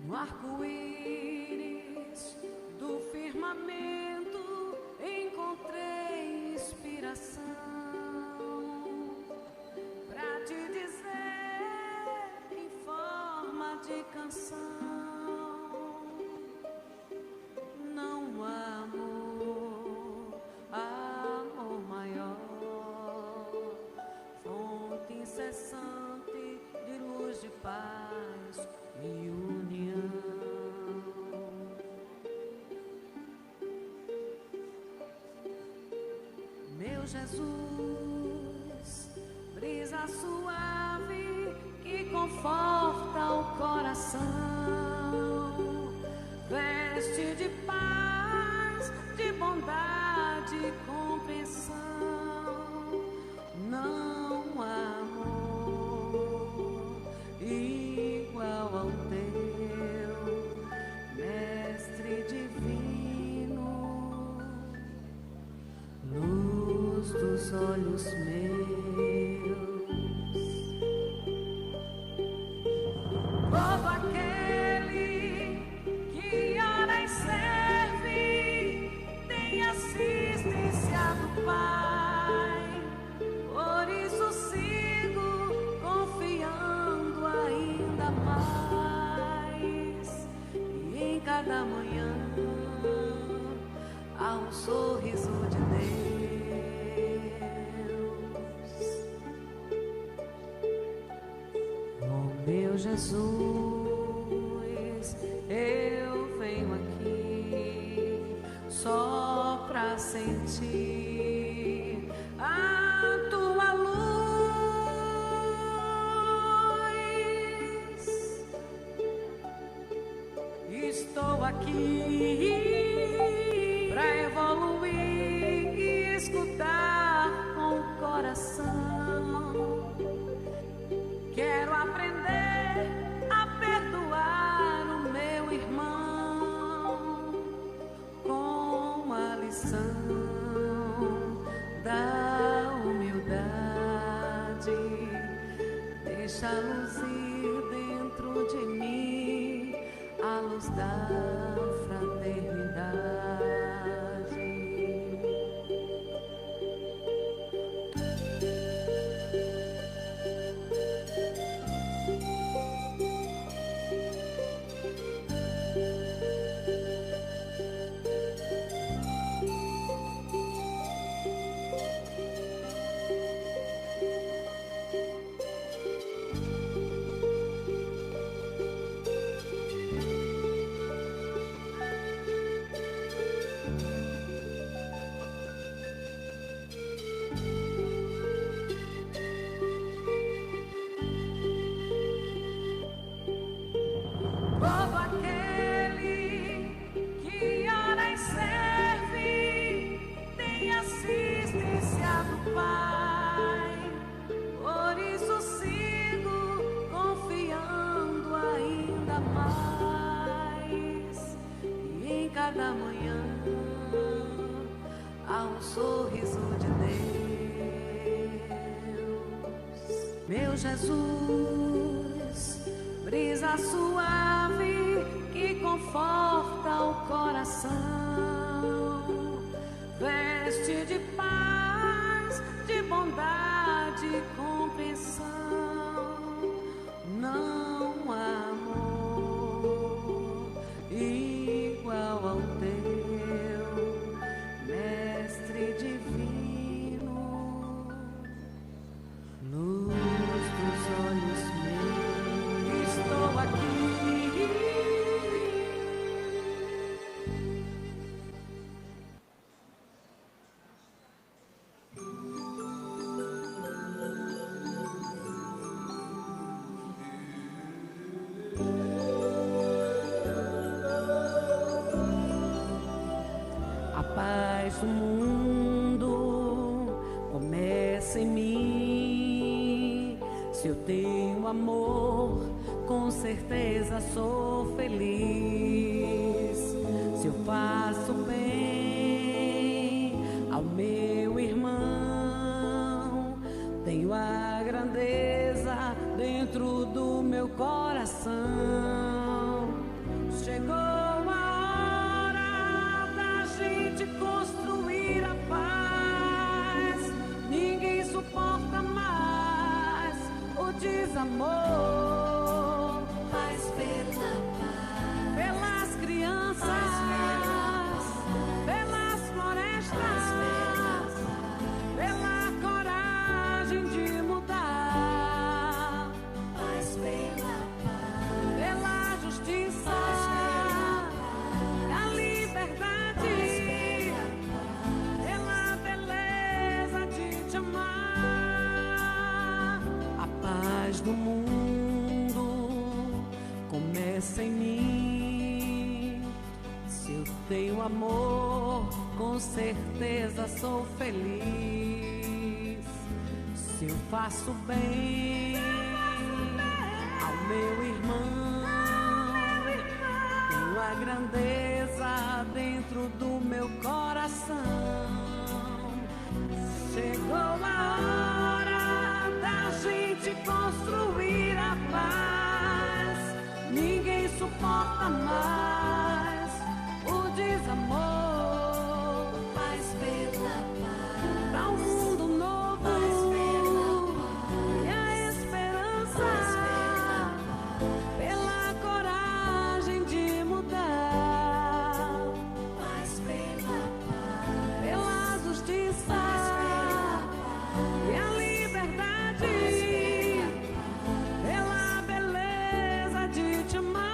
No arco-íris do firmamento encontrei inspiração pra te dizer em forma de canção: não há amor maior, fonte incessante de luz, de paz e união. Meu Jesus, brisa suave que conforta o coração, veste de paz, de bondade e compreensão. Não há amor igual ao teu, Mestre divino, luz dos olhos meus. Todo aquele que ora e serve tem assistência do Pai, por isso sigo confiando ainda mais. E em cada manhã há um sorriso de Deus. Oh, meu Jesus, eu venho aqui só pra sentir a tua luz. Estou aqui pra evoluir e escutar com o coração. Quero aprender a perdoar o meu irmão com a lição da humildade. Deixa a luz ir dentro de mim, a luz da fraternidade. Todo aquele que ora e serve tem assistência do Pai, por isso sigo confiando ainda mais. E em cada manhã há um sorriso de Deus. Meu Jesus, brisa suave que conforta o coração, veste de paz, de bondade e compreensão. Não há amor igual ao teu, Mestre divino, luz dos olhos meus. Estou aqui a paz do mundo começa em mim. Se eu tenho amor, com certeza sou feliz. Se eu faço bem ao meu irmão, tenho a grandeza dentro do meu coração. Chegou a hora da gente construir a paz. Ninguém suporta mais o desamor. Paz pela paz, Pelas crianças, pelas florestas, pela coragem de mudar. paz pela paz, Pela justiça, a liberdade, pela beleza de te amar. A paz do mundo começa em mim. Se eu tenho amor, com certeza sou feliz. Se eu faço bem ao meu irmão, tenho a grandeza dentro do meu coração. Chegou a hora da gente construir a paz. Ninguém suporta mais o desamor. paz pela paz, Pra um mundo novo, paz pela e a esperança, pela coragem de mudar, paz pela paz, pela justiça e a liberdade, pela beleza de te amar.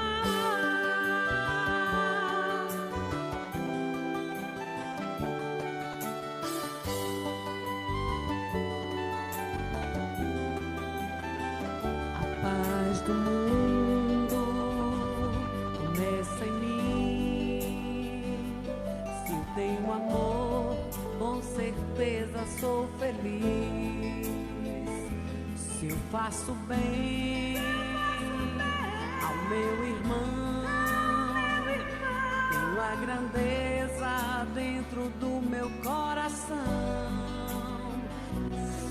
A paz do mundo começa em mim. Se eu tenho amor, com certeza sou feliz. Se eu faço bem ao meu irmão, tenho a grandeza dentro do meu coração.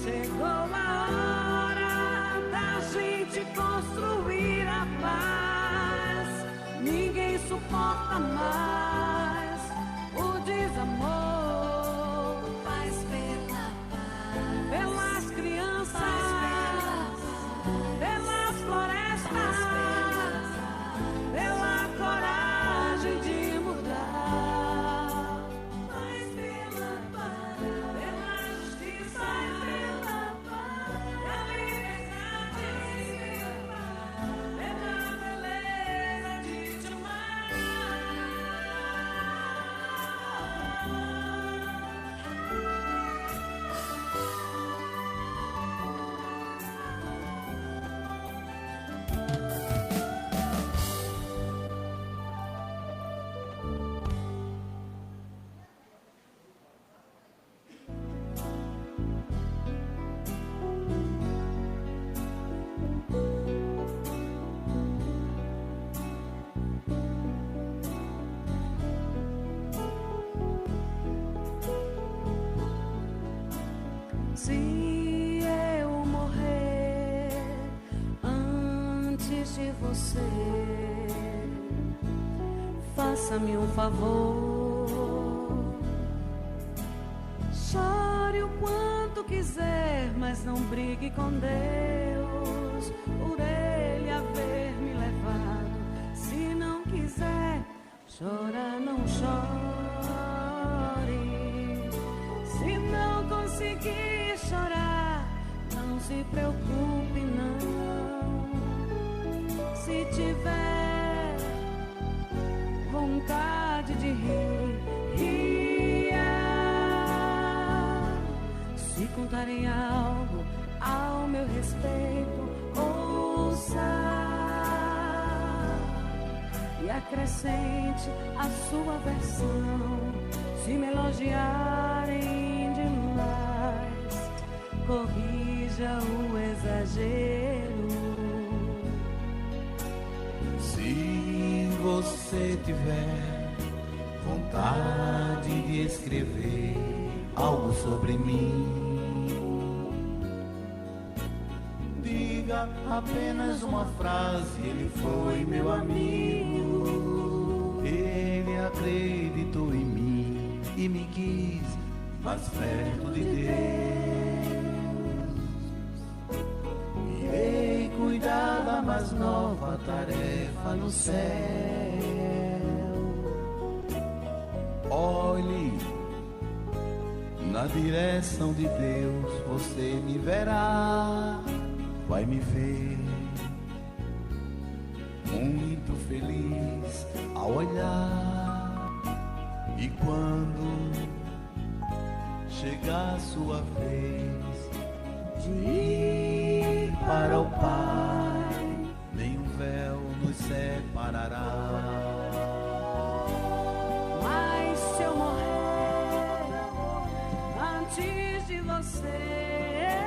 Chegou a hora da gente construir a paz. Ninguém suporta mais o desamor. paz pela paz, Pelas crianças, pelas florestas, pela coragem de mudar. paz pela paz, Pela justiça, pela liberdade, pela beleza de te amar. Se eu morrer antes de você, faça-me um favor. Chore o quanto quiser, mas não brigue com Deus por ele haver me levado. Se não quiser chorar, não chore. Se não conseguir chorar, não se preocupe, não. Se tiver vontade de rir, ria. Se contarem algo ao meu respeito, ouça e acrescente a sua versão. Se me elogiarem demais, corrija o exagero. Se você tiver vontade de escrever algo sobre mim, diga apenas uma frase: ele foi meu amigo. acreditou em mim e me quis mais perto de Deus. Irei cuidar da mais nova tarefa no céu. Olhe na direção de Deus, você me verá, vai me ver muito feliz ao olhar. E quando chegar a sua vez de ir para o Pai, nenhum véu nos separará. Mas se eu morrer antes de você,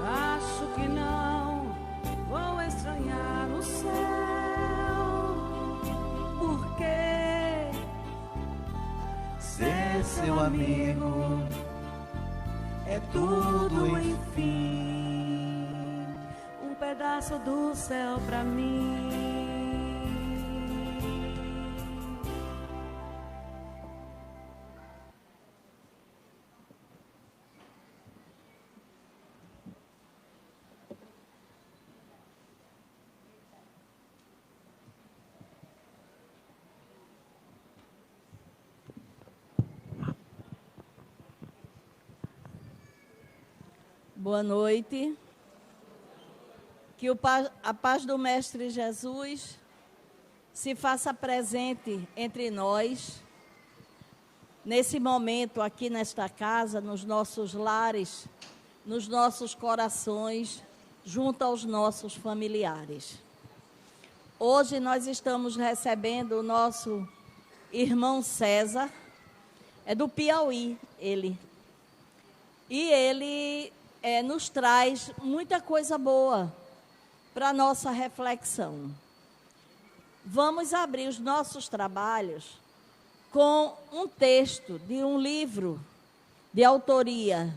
acho que não vou estranhar o céu, porque Ser seu amigo é tudo, enfim. um pedaço do céu pra mim. Boa noite. Que a paz do Mestre Jesus se faça presente entre nós, nesse momento aqui nesta casa, nos nossos lares, nos nossos corações, junto aos nossos familiares. Hoje nós estamos recebendo o nosso irmão César, é do Piauí, ele. E ele nos traz muita coisa boa para a nossa reflexão. Vamos abrir os nossos trabalhos com um texto de um livro de autoria,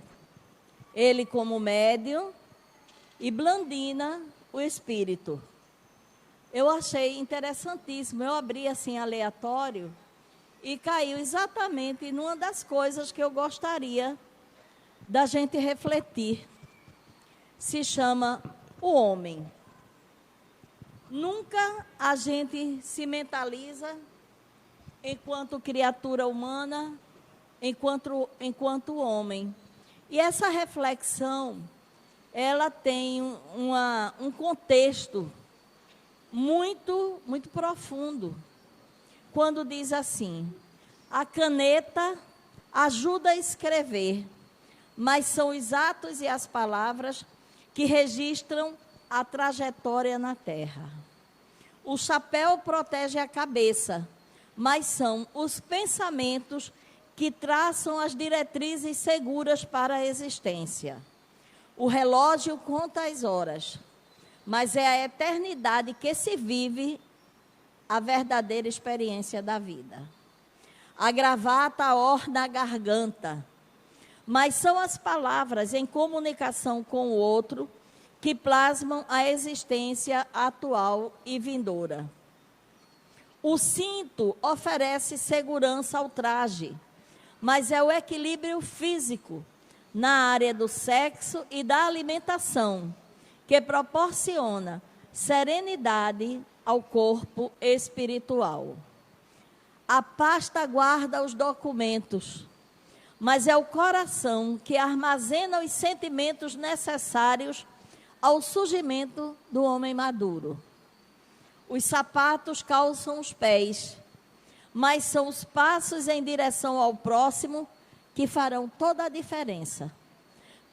ele como médium e Blandina, o espírito. Eu achei interessantíssimo, eu abri assim aleatório e caiu exatamente numa das coisas que eu gostaria da gente refletir. Se chama O Homem. Nunca a gente se mentaliza enquanto criatura humana, enquanto homem. E essa reflexão, ela tem um contexto muito, muito profundo. Quando diz assim: a caneta ajuda a escrever, mas são os atos e as palavras que registram a trajetória na terra. O chapéu protege a cabeça, mas são os pensamentos que traçam as diretrizes seguras para a existência. O relógio conta as horas, mas é a eternidade que se vive a verdadeira experiência da vida. A gravata orna a garganta, mas são as palavras em comunicação com o outro que plasmam a existência atual e vindoura. O cinto oferece segurança ao traje, mas é o equilíbrio físico na área do sexo e da alimentação que proporciona serenidade ao corpo espiritual. A pasta guarda os documentos, mas é o coração que armazena os sentimentos necessários ao surgimento do homem maduro. Os sapatos calçam os pés, mas são os passos em direção ao próximo que farão toda a diferença.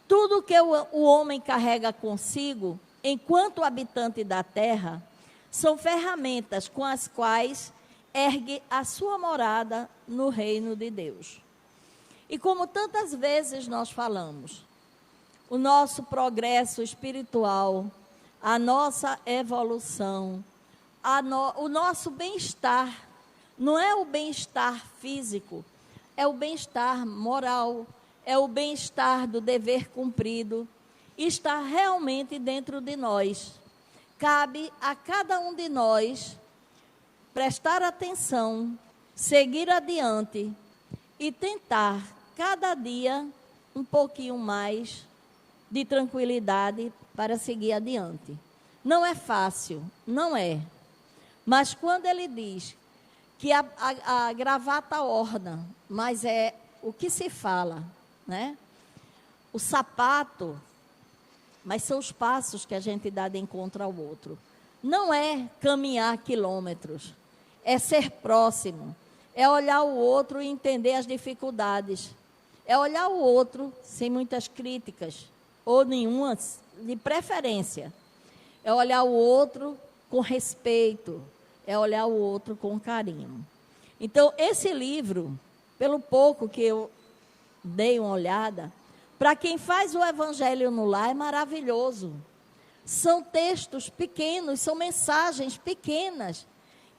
Tudo que o homem carrega consigo, enquanto habitante da terra, são ferramentas com as quais ergue a sua morada no reino de Deus. E como tantas vezes nós falamos, o nosso progresso espiritual, a nossa evolução, o nosso bem-estar, não é o bem-estar físico, é o bem-estar moral, é o bem-estar do dever cumprido, está realmente dentro de nós. Cabe a cada um de nós prestar atenção, seguir adiante e tentar cada dia um pouquinho mais de tranquilidade para seguir adiante. Não é fácil, não é. Mas quando ele diz que a gravata orna, mas é o que se fala, né? O sapato, mas são os passos que a gente dá de encontro ao outro. Não é caminhar quilômetros, é ser próximo, é olhar o outro e entender as dificuldades, é olhar o outro sem muitas críticas, ou nenhuma, de preferência. É olhar o outro com respeito, é olhar o outro com carinho. Então, esse livro, pelo pouco que eu dei uma olhada, para quem faz o Evangelho no lar, é maravilhoso. São textos pequenos, são mensagens pequenas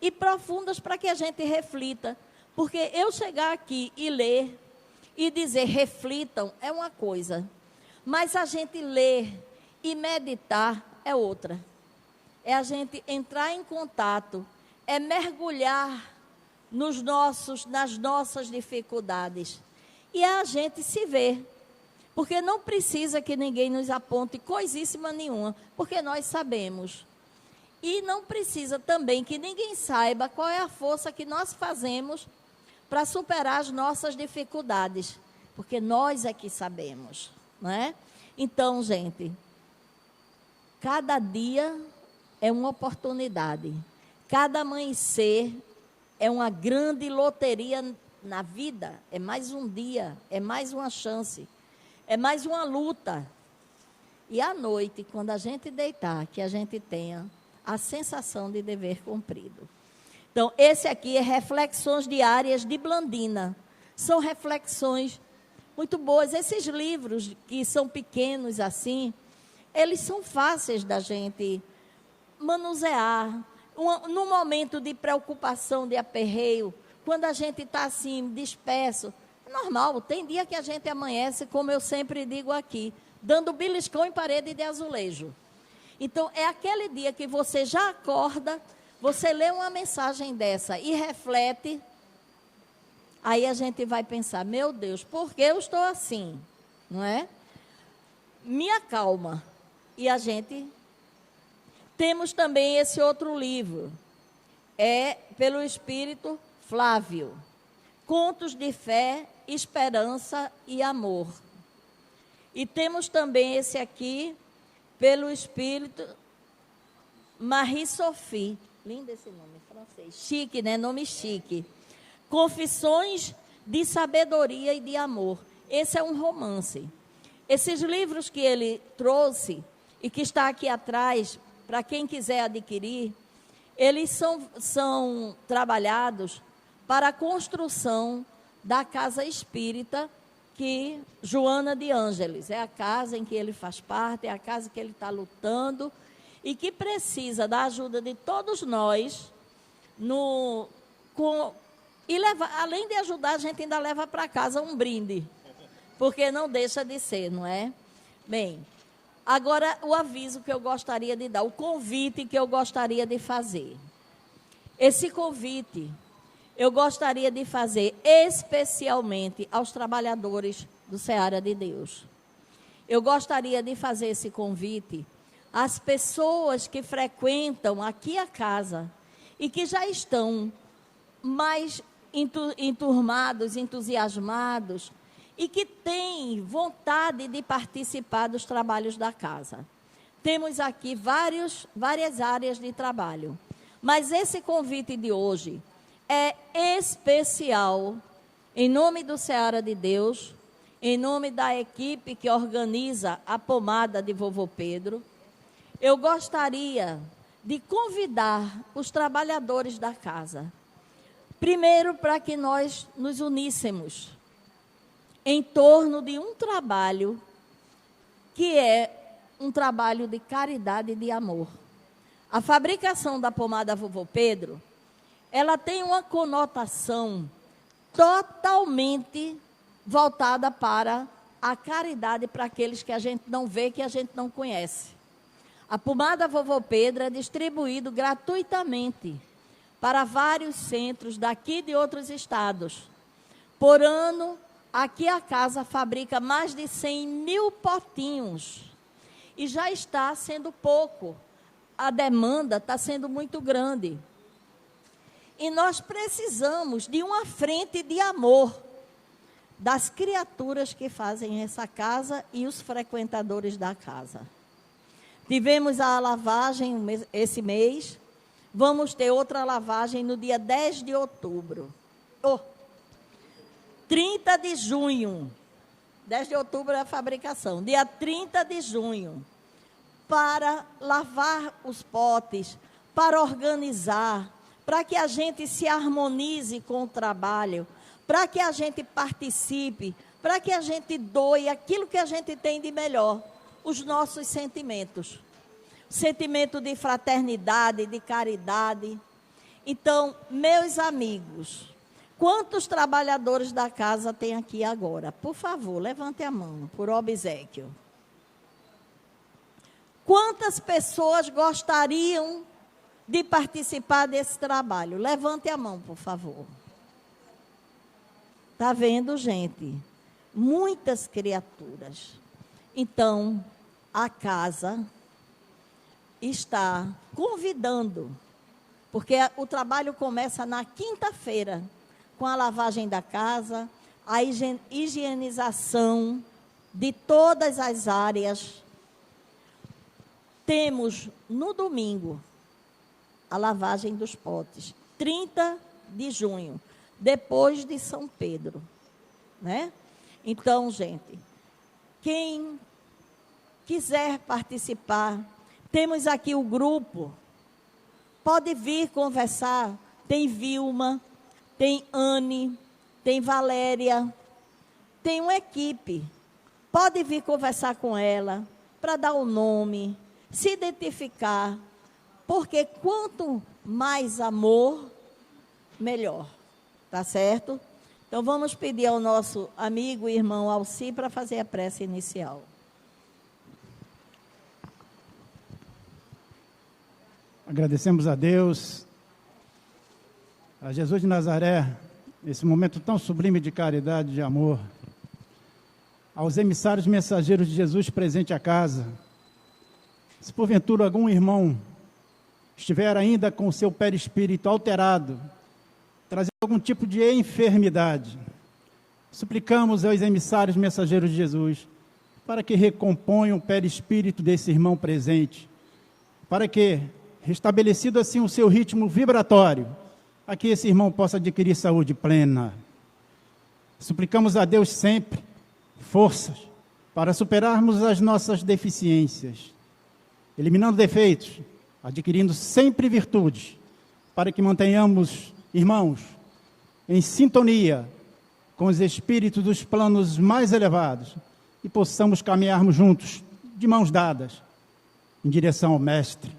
e profundas para que a gente reflita. Porque eu chegar aqui e ler e dizer reflitam é uma coisa, mas a gente ler e meditar é outra. É a gente entrar em contato, é mergulhar nas nossas dificuldades. E é a gente se ver. Porque não precisa que ninguém nos aponte coisíssima nenhuma, porque nós sabemos. E não precisa também que ninguém saiba qual é a força que nós fazemos para superar as nossas dificuldades, porque nós é que sabemos, não é? Então, gente, cada dia é uma oportunidade, cada amanhecer é uma grande loteria na vida, é mais um dia, é mais uma chance, é mais uma luta. E à noite, quando a gente deitar, que a gente tenha a sensação de dever cumprido. Então, esse aqui é Reflexões Diárias de Blandina. São reflexões muito boas. Esses livros que são pequenos assim, eles são fáceis da gente manusear. Num momento de preocupação, de aperreio, quando a gente está assim, disperso, é normal. Tem dia que a gente amanhece, como eu sempre digo aqui, dando beliscão em parede de azulejo. Então, é aquele dia que você já acorda, você lê uma mensagem dessa e reflete, aí a gente vai pensar, meu Deus, por que eu estou assim? Não é? Me acalma. E a gente... Temos também esse outro livro, é pelo Espírito Flávio, Contos de Fé, Esperança e Amor. E temos também esse aqui, pelo Espírito Marie-Sophie. Lindo esse nome, francês. Chique, né? Nome chique. Confissões de Sabedoria e de Amor. Esse é um romance. Esses livros que ele trouxe e que está aqui atrás, para quem quiser adquirir, eles são trabalhados para a construção da casa espírita que Joana de Ângeles, é a casa em que ele faz parte, é a casa que ele está lutando e que precisa da ajuda de todos nós. Além de ajudar, a gente ainda leva para casa um brinde, porque não deixa de ser, não é? Bem, agora o aviso que eu gostaria de dar, o convite que eu gostaria de fazer. Esse convite eu gostaria de fazer especialmente aos trabalhadores do Seara de Deus. Eu gostaria de fazer esse convite às pessoas que frequentam aqui a casa e que já estão mais enturmados, entusiasmados e que têm vontade de participar dos trabalhos da casa. Temos aqui várias áreas de trabalho, mas esse convite de hoje é especial, em nome do Seara de Deus, em nome da equipe que organiza a pomada de Vovô Pedro. Eu gostaria de convidar os trabalhadores da casa, primeiro para que nós nos uníssemos em torno de um trabalho que é um trabalho de caridade e de amor. A fabricação da pomada Vovô Pedro, ela tem uma conotação totalmente voltada para a caridade para aqueles que a gente não vê, que a gente não conhece. A pomada Vovô Pedro é distribuída gratuitamente para vários centros daqui e de outros estados. Por ano, aqui a casa fabrica mais de 100 mil potinhos. E já está sendo pouco. A demanda está sendo muito grande. E nós precisamos de uma frente de amor das criaturas que fazem essa casa e os frequentadores da casa. Tivemos a lavagem esse mês. Vamos ter outra lavagem no dia 10 de outubro. 30 de junho. 10 de outubro é a fabricação. Dia 30 de junho. Para lavar os potes, para organizar, para que a gente se harmonize com o trabalho, para que a gente participe, para que a gente doe aquilo que a gente tem de melhor, os nossos sentimentos. Sentimento de fraternidade, de caridade. Então, meus amigos, quantos trabalhadores da casa tem aqui agora? Por favor, levante a mão, por obséquio. Quantas pessoas gostariam de participar desse trabalho? Levante a mão, por favor. Está vendo, gente? Muitas criaturas. Então, a casa está convidando, porque o trabalho começa na quinta-feira, com a lavagem da casa, a higienização de todas as áreas. Temos, no domingo, a lavagem dos potes, 30 de junho, depois de São Pedro, né? Então, gente, quem quiser participar, temos aqui o grupo, pode vir conversar, tem Vilma, tem Anne, tem Valéria, tem uma equipe, pode vir conversar com ela, para dar o nome, se identificar, porque quanto mais amor, melhor, tá certo? Então, vamos pedir ao nosso amigo e irmão Alci para fazer a prece inicial. Agradecemos a Deus, a Jesus de Nazaré, esse momento tão sublime de caridade e de amor, aos emissários mensageiros de Jesus presente à casa. Se porventura algum irmão estiver ainda com o seu perispírito alterado, trazendo algum tipo de enfermidade, suplicamos aos emissários mensageiros de Jesus para que recomponham o perispírito desse irmão presente, para que, restabelecido assim o seu ritmo vibratório, aqui esse irmão possa adquirir saúde plena. Suplicamos a Deus sempre forças para superarmos as nossas deficiências, eliminando defeitos, adquirindo sempre virtudes, para que mantenhamos, irmãos, em sintonia com os espíritos dos planos mais elevados e possamos caminharmos juntos, de mãos dadas, em direção ao Mestre.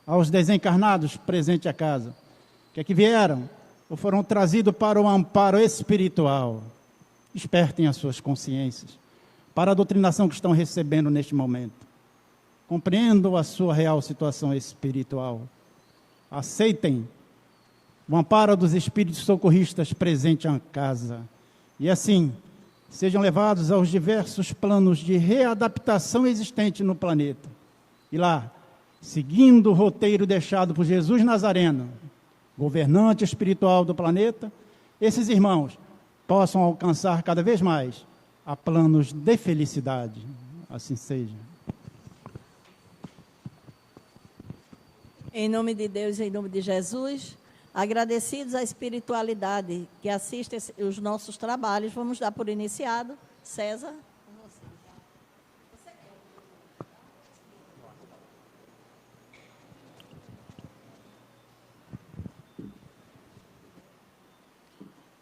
Aos desencarnados presentes à casa, que aqui vieram ou foram trazidos para o amparo espiritual, despertem as suas consciências para a doutrinação que estão recebendo neste momento. Compreendam a sua real situação espiritual. Aceitem o amparo dos espíritos socorristas presentes em casa. E assim, sejam levados aos diversos planos de readaptação existente no planeta. E lá, seguindo o roteiro deixado por Jesus Nazareno, governante espiritual do planeta, esses irmãos possam alcançar cada vez mais a planos de felicidade. Assim seja. Em nome de Deus, em nome de Jesus, agradecidos à espiritualidade que assiste os nossos trabalhos, vamos dar por iniciado. César.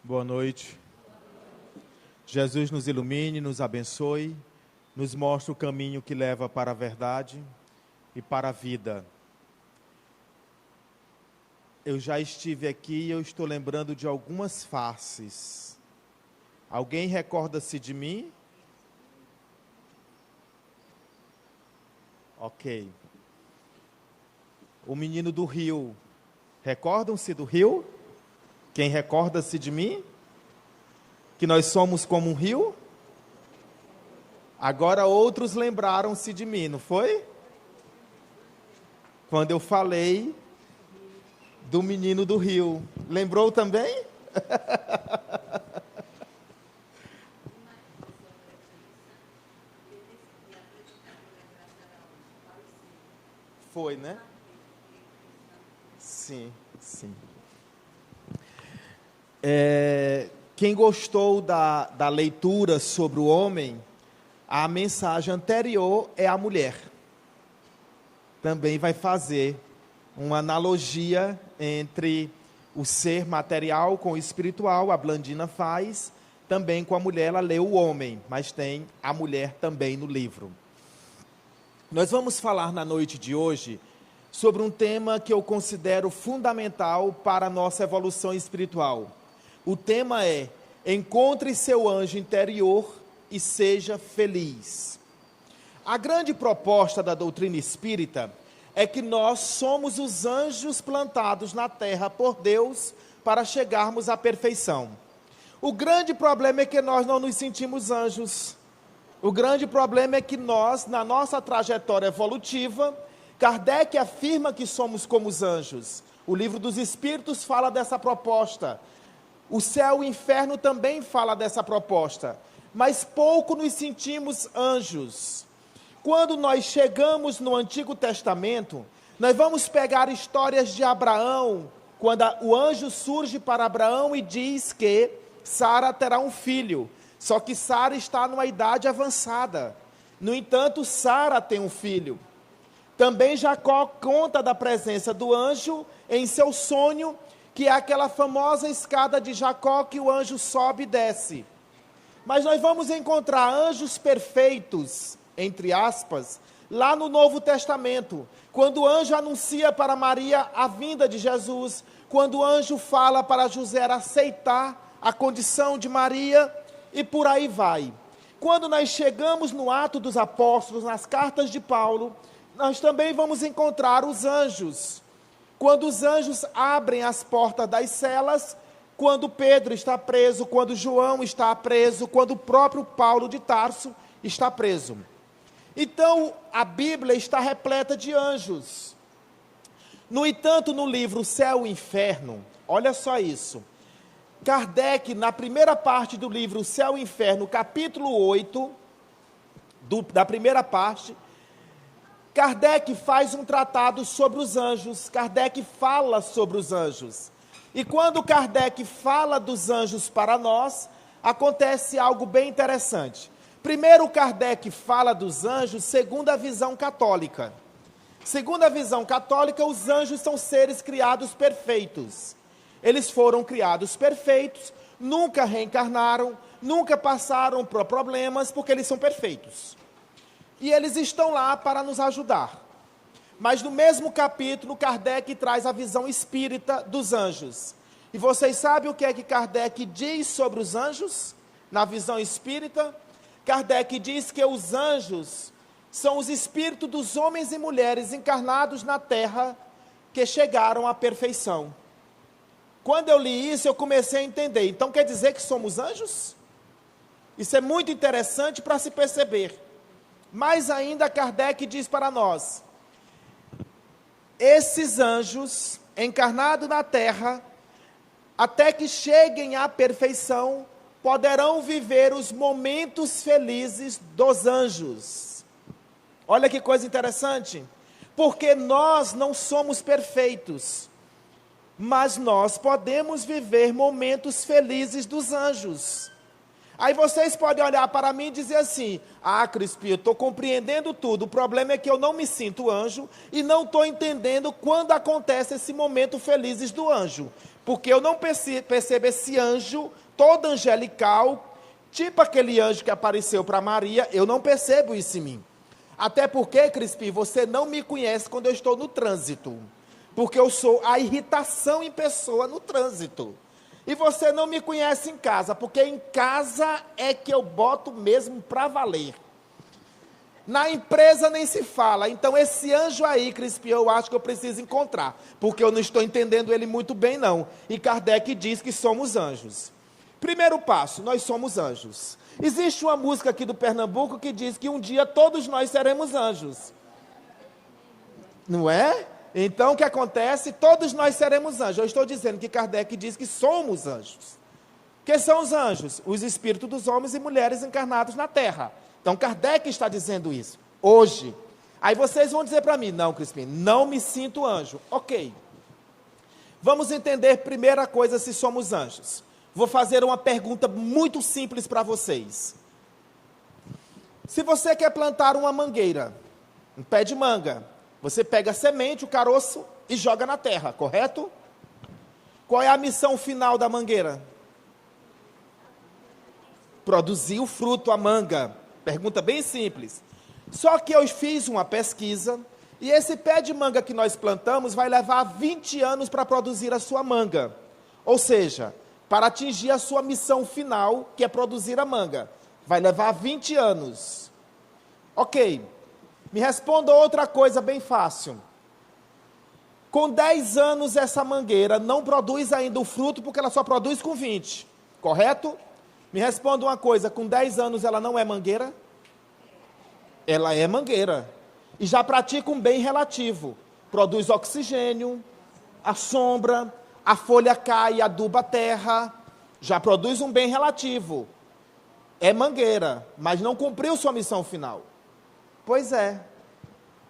Boa noite. Jesus nos ilumine, nos abençoe, nos mostre o caminho que leva para a verdade e para a vida. Eu já estive aqui e eu estou lembrando de algumas faces. Alguém recorda-se de mim? Ok. O menino do rio, Recordam-se do rio? Quem recorda-se de mim? Que nós somos como um rio? Agora outros lembraram-se de mim, não foi? Quando eu falei do menino do rio. Lembrou também? Foi, né? Sim, sim. Quem gostou da leitura sobre o homem, a mensagem anterior é a mulher. Também vai fazer uma analogia entre o ser material com o espiritual, a Blandina faz, também com a mulher, ela lê o homem, mas tem a mulher também no livro. Nós vamos falar na noite de hoje sobre um tema que eu considero fundamental para a nossa evolução espiritual. O tema é: encontre seu anjo interior e seja feliz. A grande proposta da doutrina espírita é que nós somos os anjos plantados na terra por Deus para chegarmos à perfeição. O grande problema é que nós não nos sentimos anjos. O grande problema é que nós, na nossa trajetória evolutiva, Kardec afirma que somos como os anjos. O Livro dos Espíritos fala dessa proposta. O céu e o inferno também fala dessa proposta. Mas pouco nos sentimos anjos. Quando nós chegamos no Antigo Testamento, nós vamos pegar histórias de Abraão, quando o anjo surge para Abraão e diz que Sara terá um filho. Só que Sara está numa idade avançada. No entanto, Sara tem um filho. Também Jacó conta da presença do anjo em seu sonho, que é aquela famosa escada de Jacó que o anjo sobe e desce. Mas nós vamos encontrar anjos perfeitos, entre aspas, lá no Novo Testamento, quando o anjo anuncia para Maria a vinda de Jesus, quando o anjo fala para José aceitar a condição de Maria, e por aí vai. Quando nós chegamos no Atos dos Apóstolos, nas cartas de Paulo, nós também vamos encontrar os anjos. Quando os anjos abrem as portas das celas, quando Pedro está preso, quando João está preso, quando o próprio Paulo de Tarso está preso. Então, a Bíblia está repleta de anjos. No entanto, no livro Céu e Inferno, olha só isso. Kardec, na primeira parte do livro Céu e Inferno, capítulo 8, da primeira parte, Kardec faz um tratado sobre os anjos. Kardec fala sobre os anjos. E quando Kardec fala dos anjos para nós, acontece algo bem interessante. Primeiro, Kardec fala dos anjos segundo a visão católica. Segundo a visão católica, os anjos são seres criados perfeitos. Eles foram criados perfeitos, nunca reencarnaram, nunca passaram por problemas, porque eles são perfeitos. E eles estão lá para nos ajudar. Mas no mesmo capítulo, Kardec traz a visão espírita dos anjos. E vocês sabem o que é que Kardec diz sobre os anjos? Na visão espírita, Kardec diz que os anjos são os espíritos dos homens e mulheres encarnados na terra que chegaram à perfeição. Quando eu li isso, eu comecei a entender. Então quer dizer que somos anjos? Isso é muito interessante para se perceber. Mais ainda, Kardec diz para nós: esses anjos, encarnados na terra, até que cheguem à perfeição, poderão viver os momentos felizes dos anjos. Olha que coisa interessante. Porque nós não somos perfeitos, mas nós podemos viver momentos felizes dos anjos. Aí vocês podem olhar para mim e dizer assim: ah, Crispi, eu estou compreendendo tudo, o problema é que eu não me sinto anjo e não estou entendendo quando acontece esse momento felizes do anjo, porque eu não percebo esse anjo todo angelical, tipo aquele anjo que apareceu para Maria, eu não percebo isso em mim. Até porque, Crispi, você não me conhece quando eu estou no trânsito, porque eu sou a irritação em pessoa no trânsito. E você não me conhece em casa, porque em casa é que eu boto mesmo para valer. Na empresa nem se fala. Então esse anjo aí, Crispim, eu acho que eu preciso encontrar, porque eu não estou entendendo ele muito bem não. E Kardec diz que somos anjos. Primeiro passo, nós somos anjos. Existe uma música aqui do Pernambuco que diz que um dia todos nós seremos anjos. Não é? Então o que acontece? Todos nós seremos anjos. Eu estou dizendo que Kardec diz que somos anjos. O que são os anjos? Os espíritos dos homens e mulheres encarnados na Terra. Então, Kardec está dizendo isso, hoje. Aí vocês vão dizer para mim, não, Crispim, não me sinto anjo. Ok. Vamos entender, primeira coisa, se somos anjos. Vou fazer uma pergunta muito simples para vocês. Se você quer plantar uma mangueira, um pé de manga, você pega a semente, o caroço e joga na terra, correto? Qual é a missão final da mangueira? Produzir o fruto, a manga. Pergunta bem simples. Só que eu fiz uma pesquisa e esse pé de manga que nós plantamos vai levar 20 anos para produzir a sua manga. Ou seja, para atingir a sua missão final, que é produzir a manga. Vai levar 20 anos. Ok. Me responda outra coisa bem fácil. Com 10 anos essa mangueira não produz ainda o fruto porque ela só produz com 20. Correto? Me responda uma coisa, com 10 anos ela não é mangueira? Ela é mangueira. E já pratica um bem relativo. Produz oxigênio, a sombra, a folha cai e aduba a terra. Já produz um bem relativo. É mangueira, mas não cumpriu sua missão final. Pois é.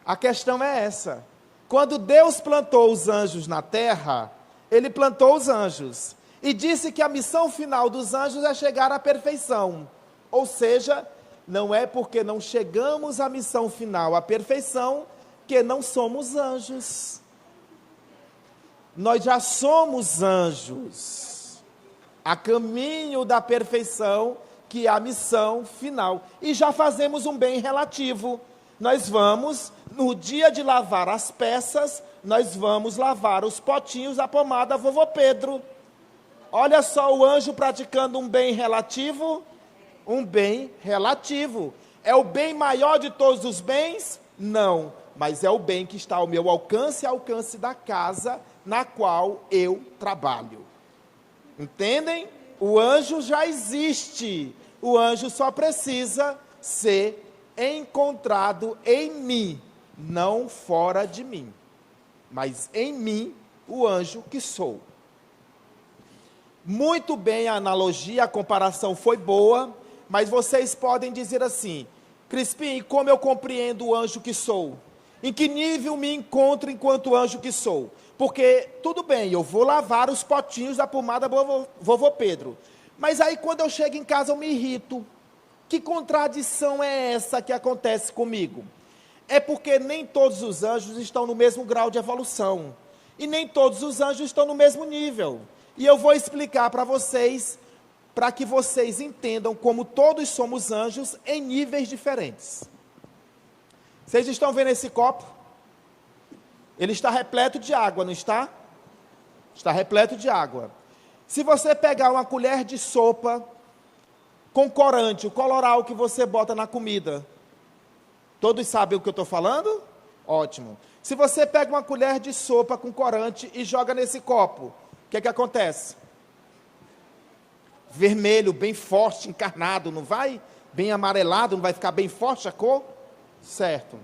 A questão é essa. Quando Deus plantou os anjos na terra, Ele plantou os anjos. E disse que a missão final dos anjos é chegar à perfeição. Ou seja, não é porque não chegamos à missão final, à perfeição, que não somos anjos. Nós já somos anjos. A caminho da perfeição, que é a missão final. E já fazemos um bem relativo. Nós vamos, no dia de lavar as peças, nós vamos lavar os potinhos da pomada Vovô Pedro. Olha só o anjo praticando um bem relativo. Um bem relativo. É o bem maior de todos os bens? Não. Mas é o bem que está ao meu alcance e ao alcance da casa na qual eu trabalho. Entendem? O anjo já existe. O anjo só precisa ser encontrado em mim. Não fora de mim. Mas em mim, o anjo que sou. Muito bem a analogia, a comparação foi boa, mas vocês podem dizer assim, Crispim, como eu compreendo o anjo que sou? Em que nível me encontro enquanto anjo que sou? Porque, tudo bem, eu vou lavar os potinhos da pomada Vovô Pedro, mas aí quando eu chego em casa eu me irrito. Que contradição é essa que acontece comigo? É porque nem todos os anjos estão no mesmo grau de evolução, e nem todos os anjos estão no mesmo nível. E eu vou explicar para vocês, para que vocês entendam como todos somos anjos em níveis diferentes. Vocês estão vendo esse copo? Ele está repleto de água, não está? Está repleto de água. Se você pegar uma colher de sopa com corante, o coloral que você bota na comida, todos sabem o que eu estou falando? Ótimo. Se você pega uma colher de sopa com corante e joga nesse copo, o que acontece? Vermelho, bem forte, encarnado, não vai? Bem amarelado, não vai ficar bem forte a cor? Certo.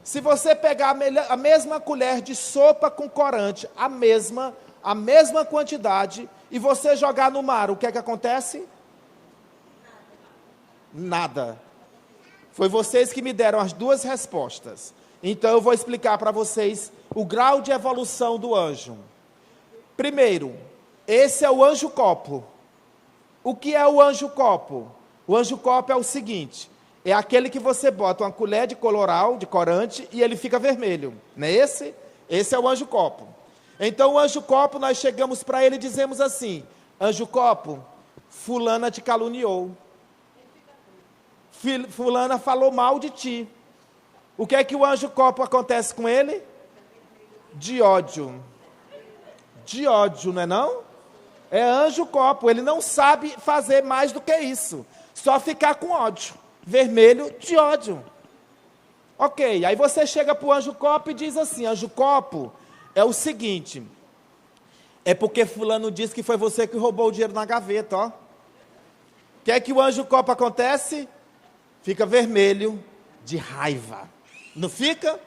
Se você pegar a mesma colher de sopa com corante, a mesma quantidade, e você jogar no mar, o que acontece? Nada. Foi vocês que me deram as duas respostas. Então eu vou explicar para vocês o grau de evolução do anjo. Primeiro, esse é o anjo copo. O que é o anjo copo? O anjo copo é o seguinte, é aquele que você bota uma colher de coloral, de corante, e ele fica vermelho. Não é esse? Esse é o anjo copo. Então o anjo copo, nós chegamos para ele e dizemos assim, anjo copo, fulana te caluniou. Fulana falou mal de ti. O que é que o anjo copo acontece com ele? De ódio. De ódio, não é não? É anjo copo, ele não sabe fazer mais do que isso. Só ficar com ódio. Vermelho de ódio. Ok, aí você chega para o anjo copo e diz assim: anjo copo, é o seguinte, é porque fulano disse que foi você que roubou o dinheiro na gaveta, ó. O que é que o anjo copo acontece? Fica vermelho de raiva, não fica?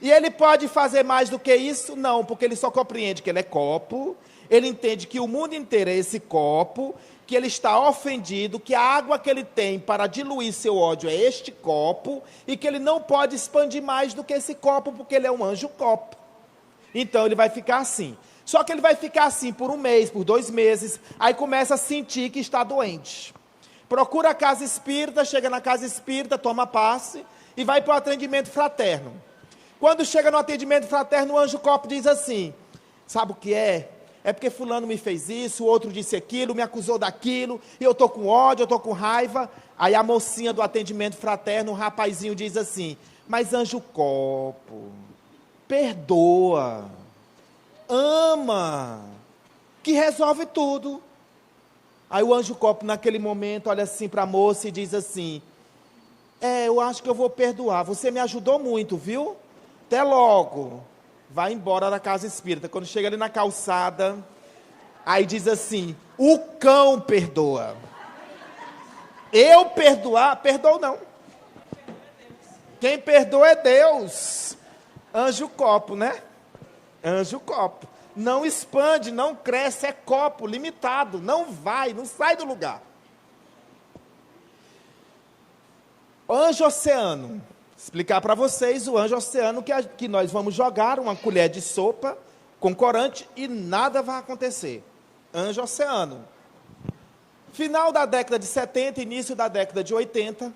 E ele pode fazer mais do que isso? Não, porque ele só compreende que ele é copo, ele entende que o mundo inteiro é esse copo, que ele está ofendido, que a água que ele tem para diluir seu ódio é este copo, e que ele não pode expandir mais do que esse copo, porque ele é um anjo copo. Então ele vai ficar assim. Só que ele vai ficar assim por 1 mês, por 2 meses, aí começa a sentir que está doente. Procura a casa espírita, chega na casa espírita, toma passe, e vai para o atendimento fraterno. Quando chega no atendimento fraterno, o anjo copo diz assim: sabe o que é? É porque fulano me fez isso, o outro disse aquilo, me acusou daquilo, e eu estou com ódio, eu estou com raiva. Aí a mocinha do atendimento fraterno, o rapazinho diz assim: mas anjo copo, perdoa, ama, que resolve tudo. Aí o anjo copo naquele momento olha assim para a moça e diz assim: eu acho que eu vou perdoar, você me ajudou muito, viu? Até logo. Vai embora da casa espírita. Quando chega ali na calçada, aí diz assim: o cão perdoa. Eu perdoar? Perdoo não. Quem perdoa é Deus. Anjo copo, né? Anjo copo. Não expande, não cresce, é copo, limitado. Não vai, não sai do lugar. Anjo oceano. Explicar para vocês o anjo oceano que nós vamos jogar uma colher de sopa com corante e nada vai acontecer. Anjo oceano. Final da década de 70, início da década de 80,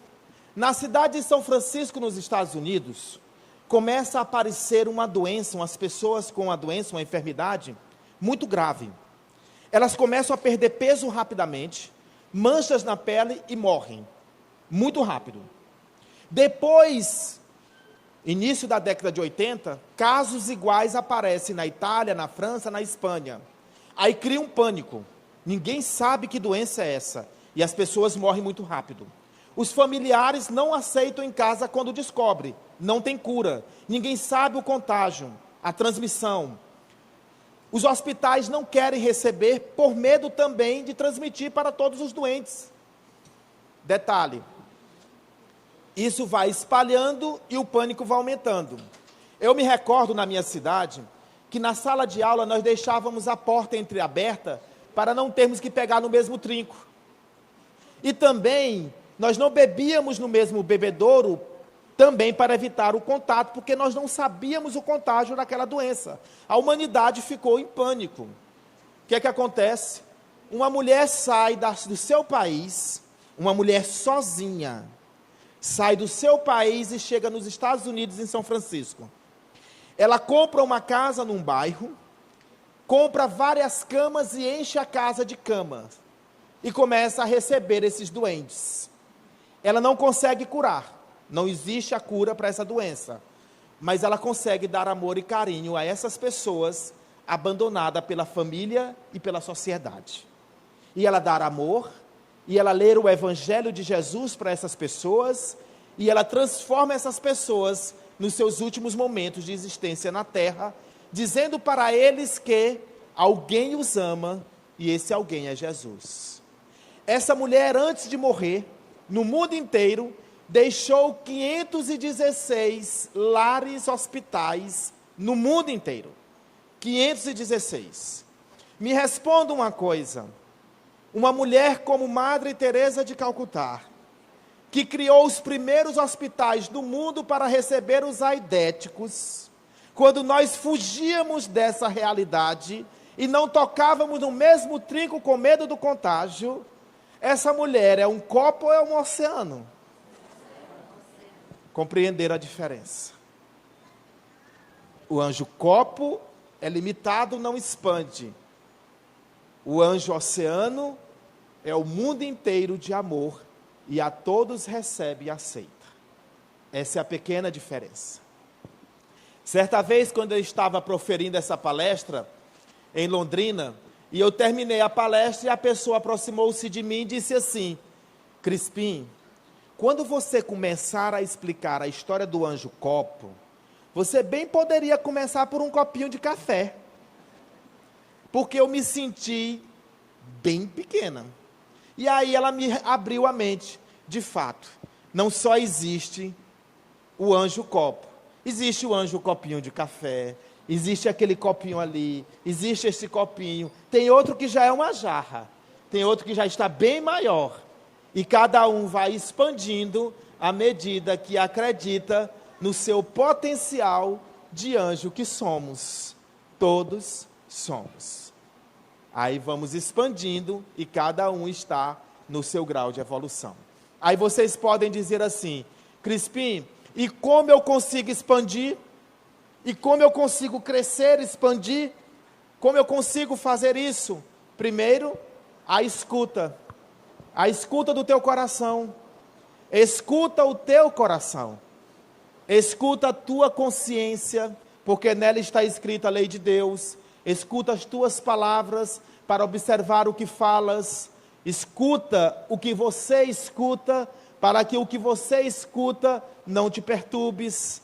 na cidade de São Francisco, nos Estados Unidos, começa a aparecer uma doença, umas pessoas com uma doença, uma enfermidade muito grave. Elas começam a perder peso rapidamente, manchas na pele e morrem. Muito rápido. Depois, início da década de 80, casos iguais aparecem na Itália, na França, na Espanha. Aí cria um pânico. Ninguém sabe que doença é essa. E as pessoas morrem muito rápido. Os familiares não aceitam em casa quando descobrem. Não tem cura. Ninguém sabe o contágio, a transmissão. Os hospitais não querem receber por medo também de transmitir para todos os doentes. Detalhe. Isso vai espalhando e o pânico vai aumentando. Eu me recordo na minha cidade que na sala de aula nós deixávamos a porta entreaberta para não termos que pegar no mesmo trinco. E também nós não bebíamos no mesmo bebedouro também para evitar o contato, porque nós não sabíamos o contágio daquela doença. A humanidade ficou em pânico. O que é que acontece? Uma mulher sai do seu país, uma mulher sozinha, sai do seu país e chega nos Estados Unidos, em São Francisco. Ela compra uma casa num bairro, compra várias camas e enche a casa de camas. E começa a receber esses doentes. Ela não consegue curar. Não existe a cura para essa doença. Mas ela consegue dar amor e carinho a essas pessoas abandonadas pela família e pela sociedade. E ela dá amor, e ela lê o Evangelho de Jesus para essas pessoas, e ela transforma essas pessoas nos seus últimos momentos de existência na Terra, dizendo para eles que alguém os ama, e esse alguém é Jesus. Essa mulher, antes de morrer, no mundo inteiro, deixou 516 lares hospitais no mundo inteiro. 516. Me responda uma coisa. Uma mulher como Madre Teresa de Calcutá, que criou os primeiros hospitais do mundo para receber os aidéticos, quando nós fugíamos dessa realidade e não tocávamos no mesmo trinco com medo do contágio, essa mulher é um copo ou é um oceano? Compreenderam a diferença? O anjo copo é limitado, não expande. O anjo oceano é o mundo inteiro de amor e a todos recebe e aceita. Essa é a pequena diferença. Certa vez, quando eu estava proferindo essa palestra em Londrina, e eu terminei a palestra e a pessoa aproximou-se de mim e disse assim: Crispim, quando você começar a explicar a história do anjo copo, você bem poderia começar por um copinho de café. Porque eu me senti bem pequena. E aí ela me abriu a mente. De fato, não só existe o anjo copo. Existe o anjo copinho de café. Existe aquele copinho ali. Existe esse copinho. Tem outro que já é uma jarra. Tem outro que já está bem maior. E cada um vai expandindo à medida que acredita no seu potencial de anjo que somos. Todos somos. Aí vamos expandindo e cada um está no seu grau de evolução. Aí vocês podem dizer assim: Crispim, e como eu consigo expandir? E como eu consigo crescer, expandir? Como eu consigo fazer isso? Primeiro, a escuta. A escuta do teu coração. Escuta o teu coração. Escuta a tua consciência, porque nela está escrita a lei de Deus. Escuta as tuas palavras para observar o que falas. Escuta o que você escuta, para que o que você escuta não te perturbes.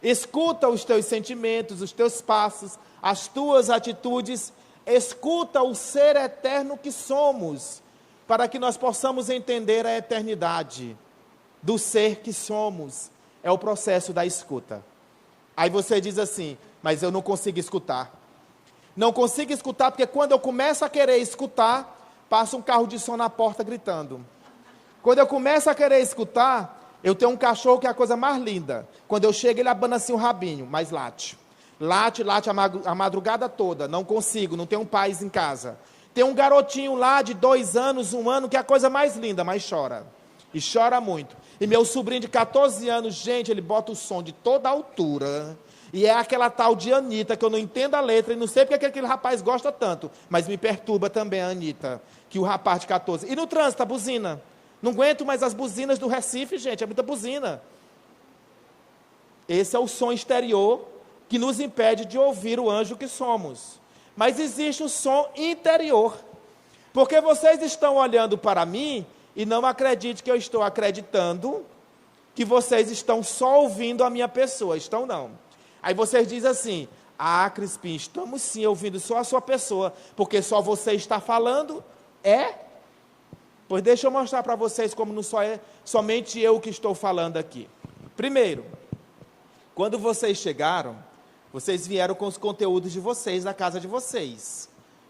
Escuta os teus sentimentos, os teus passos, as tuas atitudes. Escuta o ser eterno que somos, para que nós possamos entender a eternidade do ser que somos. É o processo da escuta. Aí você diz assim: mas eu não consigo escutar. Não consigo escutar porque quando eu começo a querer escutar, passa um carro de som na porta gritando. Quando eu começo a querer escutar, eu tenho um cachorro que é a coisa mais linda. Quando eu chego, ele abana assim o rabinho, mas late. Late a madrugada toda. Não consigo, não tenho paz em casa. Tem um garotinho lá de 2 anos, 1 ano, que é a coisa mais linda, mas chora. E chora muito. E meu sobrinho de 14 anos, gente, ele bota o som de toda a altura. E é aquela tal de Anitta, que eu não entendo a letra, e não sei porque aquele rapaz gosta tanto. Mas me perturba também a Anitta, que o rapaz de 14. E no trânsito, a buzina. Não aguento mais as buzinas do Recife, gente, é muita buzina. Esse é o som exterior que nos impede de ouvir o anjo que somos. Mas existe o som interior. Porque vocês estão olhando para mim e não acredite que eu estou acreditando que vocês estão só ouvindo a minha pessoa. Estão não. Aí vocês dizem assim: ah, Crispim, estamos sim ouvindo só a sua pessoa, porque só você está falando. É? Pois deixa eu mostrar para vocês como não só é somente eu que estou falando aqui. Primeiro, quando vocês chegaram, vocês vieram com os conteúdos de vocês, da casa de vocês.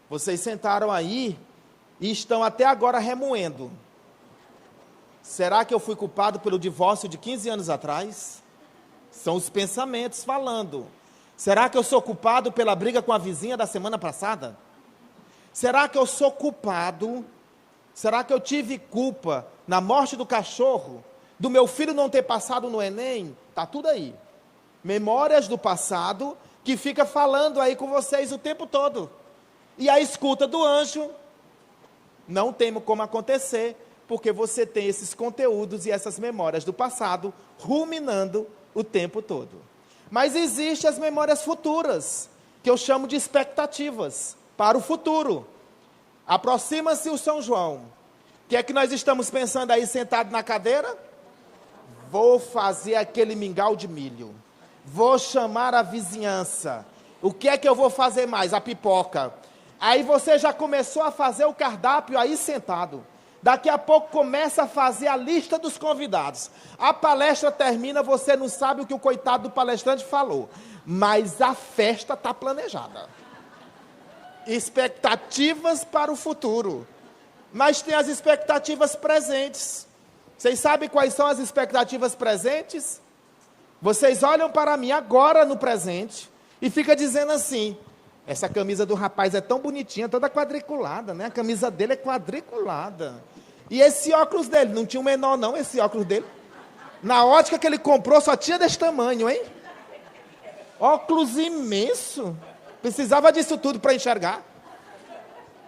Vocês sentaram aí e estão até agora remoendo. Será que eu fui culpado pelo divórcio de 15 anos atrás? São os pensamentos falando. Será que eu sou culpado pela briga com a vizinha da semana passada? Será que eu sou culpado? Será que eu tive culpa na morte do cachorro? Do meu filho não ter passado no Enem? Está tudo aí. Memórias do passado que fica falando aí com vocês o tempo todo. E a escuta do anjo não tem como acontecer, porque você tem esses conteúdos e essas memórias do passado ruminando o tempo todo. Mas existem as memórias futuras, que eu chamo de expectativas para o futuro. Aproxima-se o São João. O que é que nós estamos pensando aí sentado na cadeira? Vou fazer aquele mingau de milho. Vou chamar a vizinhança. O que é que eu vou fazer mais? A pipoca. Aí você já começou a fazer o cardápio aí sentado. Daqui a pouco começa a fazer a lista dos convidados. A palestra termina, você não sabe o que o coitado do palestrante falou. Mas a festa está planejada. Expectativas para o futuro. Mas tem as expectativas presentes. Vocês sabem quais são as expectativas presentes? Vocês olham para mim agora no presente e ficam dizendo assim: essa camisa do rapaz é tão bonitinha, toda quadriculada, né? A camisa dele é quadriculada. E esse óculos dele, não tinha um menor não, esse óculos dele. Na ótica que ele comprou só tinha desse tamanho, hein? Óculos imenso. Precisava disso tudo para enxergar.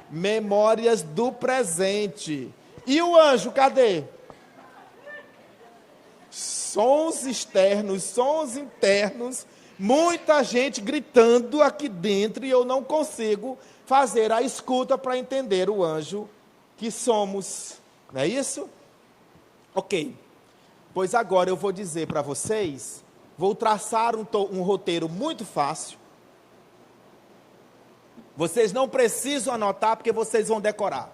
Memórias do presente. E o anjo, cadê? Sons externos, sons internos, muita gente gritando aqui dentro e eu não consigo fazer a escuta para entender o anjo que somos. Não é isso? Ok. Pois agora eu vou dizer para vocês, vou traçar um roteiro muito fácil. Vocês não precisam anotar, porque vocês vão decorar.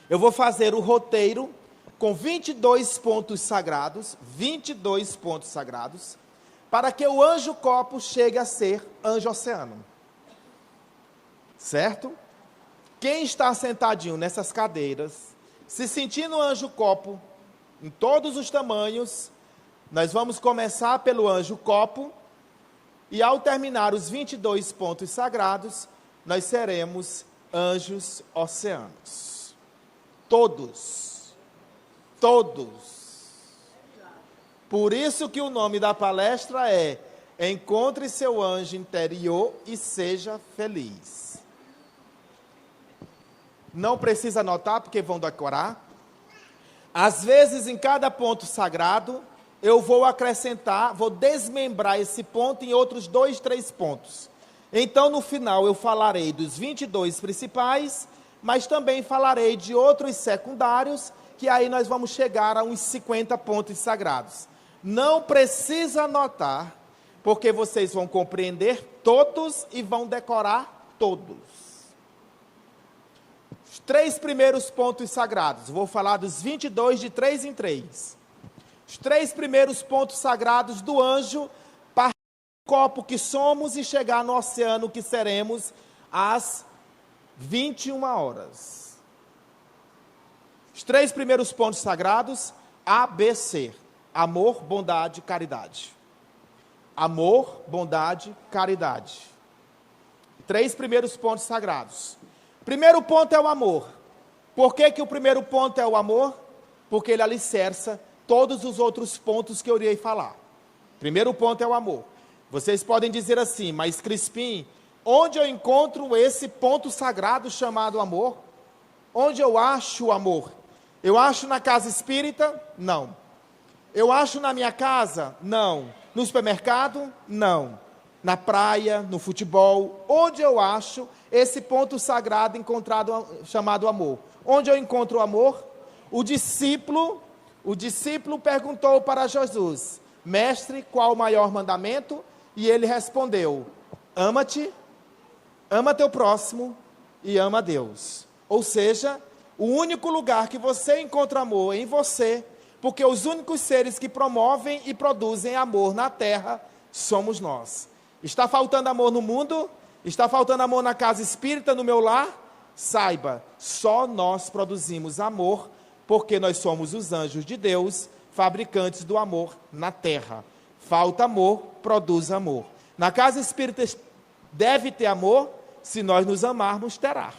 Eu vou fazer o roteiro com 22 pontos sagrados, para que o anjo copo chegue a ser anjo oceano. Certo? Quem está sentadinho nessas cadeiras, se sentindo anjo copo, em todos os tamanhos, nós vamos começar pelo anjo copo, e ao terminar os 22 pontos sagrados, nós seremos anjos oceanos. Todos. Por isso que o nome da palestra é Encontre seu anjo interior e seja feliz. Não precisa anotar, porque vão decorar. Às vezes, em cada ponto sagrado, eu vou acrescentar, vou desmembrar esse ponto em outros 2, 3 pontos. Então, no final, eu falarei dos 22 principais, mas também falarei de outros secundários, que aí nós vamos chegar a uns 50 pontos sagrados. Não precisa anotar, porque vocês vão compreender todos e vão decorar todos. Os 3 primeiros pontos sagrados, vou falar dos 22 de 3 em 3. Os 3 primeiros pontos sagrados do anjo, partir do copo que somos e chegar no oceano que seremos às 21 horas. Os 3 primeiros pontos sagrados, ABC, amor, bondade, caridade. Amor, bondade, caridade. 3 primeiros pontos sagrados. Primeiro ponto é o amor. Por que que o primeiro ponto é o amor? Porque ele alicerça todos os outros pontos que eu irei falar. Primeiro ponto é o amor. Vocês podem dizer assim, mas Crispim, onde eu encontro esse ponto sagrado chamado amor? Onde eu acho o amor? Eu acho na casa espírita? Não. Eu acho na minha casa? Não. No supermercado? Não. Na praia, no futebol? Onde eu acho esse ponto sagrado chamado amor? Onde eu encontro o amor? O discípulo perguntou para Jesus, mestre, qual o maior mandamento? E ele respondeu, ama-te, ama teu próximo e ama a Deus. Ou seja, o único lugar que você encontra amor é em você, porque os únicos seres que promovem e produzem amor na terra somos nós. Está faltando amor no mundo? Está faltando amor na casa espírita, no meu lar? Saiba, só nós produzimos amor, porque nós somos os anjos de Deus, fabricantes do amor na terra. Falta amor, produz amor. Na casa espírita deve ter amor, se nós nos amarmos, terá.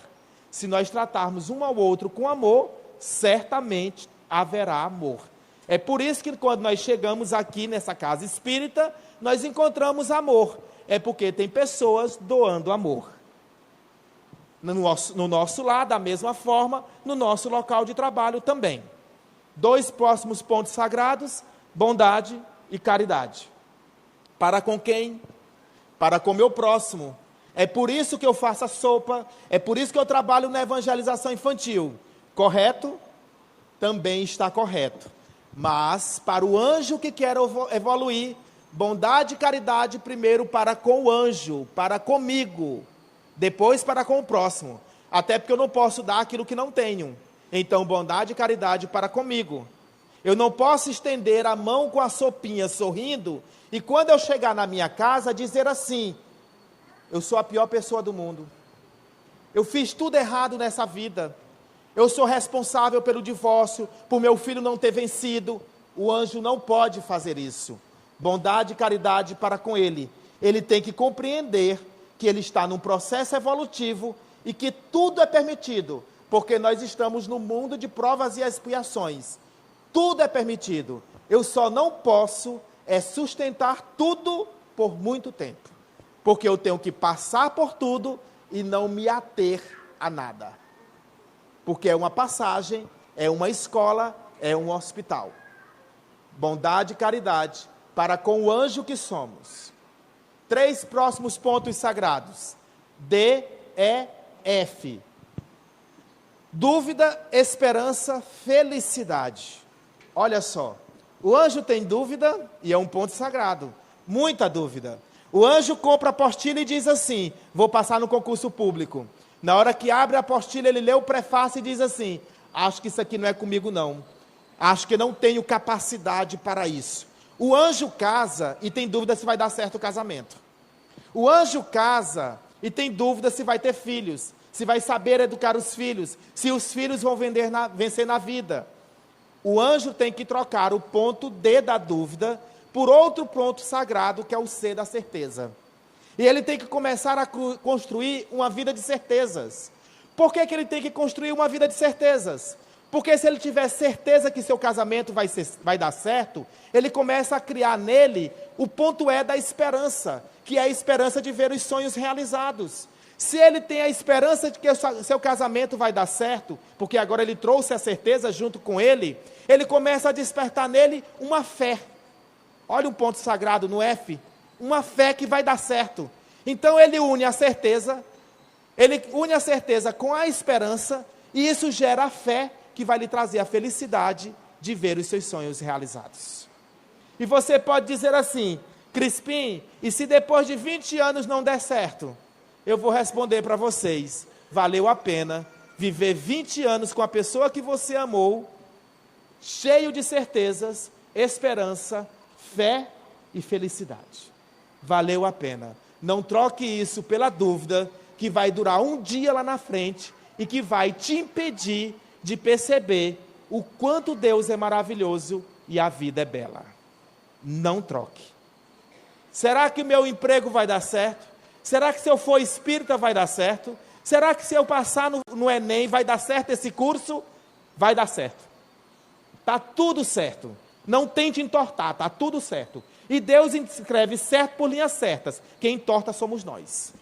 Se nós tratarmos um ao outro com amor, certamente haverá amor. É por isso que quando nós chegamos aqui nessa casa espírita, nós encontramos amor. É porque tem pessoas doando amor. No nosso lar, da mesma forma, no nosso local de trabalho também. 2 próximos pontos sagrados, bondade e caridade. Para com quem? Para com o meu próximo. É por isso que eu faço a sopa, é por isso que eu trabalho na evangelização infantil. Correto? Também está correto. Mas, para o anjo que quer evoluir, bondade e caridade primeiro para com o anjo, para comigo, depois para com o próximo. Até porque eu não posso dar aquilo que não tenho. Então, bondade e caridade para comigo. Eu não posso estender a mão com a sopinha sorrindo e quando eu chegar na minha casa dizer assim, eu sou a pior pessoa do mundo. Eu fiz tudo errado nessa vida. Eu sou responsável pelo divórcio, por meu filho não ter vencido. O anjo não pode fazer isso. Bondade e caridade para com ele. Ele tem que compreender que ele está num processo evolutivo e que tudo é permitido, porque nós estamos no mundo de provas e expiações. Tudo é permitido. Eu só não posso sustentar tudo por muito tempo, porque eu tenho que passar por tudo e não me ater a nada. Porque é uma passagem, é uma escola, é um hospital. Bondade e caridade para com o anjo que somos. 3 próximos pontos sagrados. D, E, F. Dúvida, esperança, felicidade. Olha só, O anjo tem dúvida, e é um ponto sagrado, muita dúvida. O anjo compra a apostila e diz assim, vou passar no concurso público. Na hora que abre a apostila, ele lê o prefácio e diz assim, acho que isso aqui não é comigo não. Acho que não tenho capacidade para isso. O anjo casa e tem dúvida se vai dar certo o casamento. O anjo casa e tem dúvida se vai ter filhos, se vai saber educar os filhos, se os filhos vão vencer na vida. O anjo tem que trocar o ponto D da dúvida por outro ponto sagrado, que é o C da certeza. E ele tem que começar a construir uma vida de certezas. Por que ele tem que construir uma vida de certezas? Porque se ele tiver certeza que seu casamento vai dar certo, ele começa a criar nele o ponto E da esperança, que é a esperança de ver os sonhos realizados. Se ele tem a esperança de que o seu casamento vai dar certo, porque agora ele trouxe a certeza junto com ele, ele começa a despertar nele uma fé. Olha um ponto sagrado no F, uma fé que vai dar certo. Então ele une a certeza com a esperança, e isso gera a fé que vai lhe trazer a felicidade de ver os seus sonhos realizados. E você pode dizer assim, Crispim, e se depois de 20 anos não der certo? Eu vou responder para vocês, valeu a pena viver 20 anos com a pessoa que você amou, cheio de certezas, esperança, fé e felicidade. Valeu a pena. Não troque isso pela dúvida, que vai durar um dia lá na frente e que vai te impedir de perceber o quanto Deus é maravilhoso e a vida é bela. Não troque. Será que o meu emprego vai dar certo? Será que se eu for espírita vai dar certo? Será que se eu passar no Enem vai dar certo esse curso? Vai dar certo. Está tudo certo. Não tente entortar, está tudo certo. E Deus escreve certo por linhas certas. Quem entorta somos nós.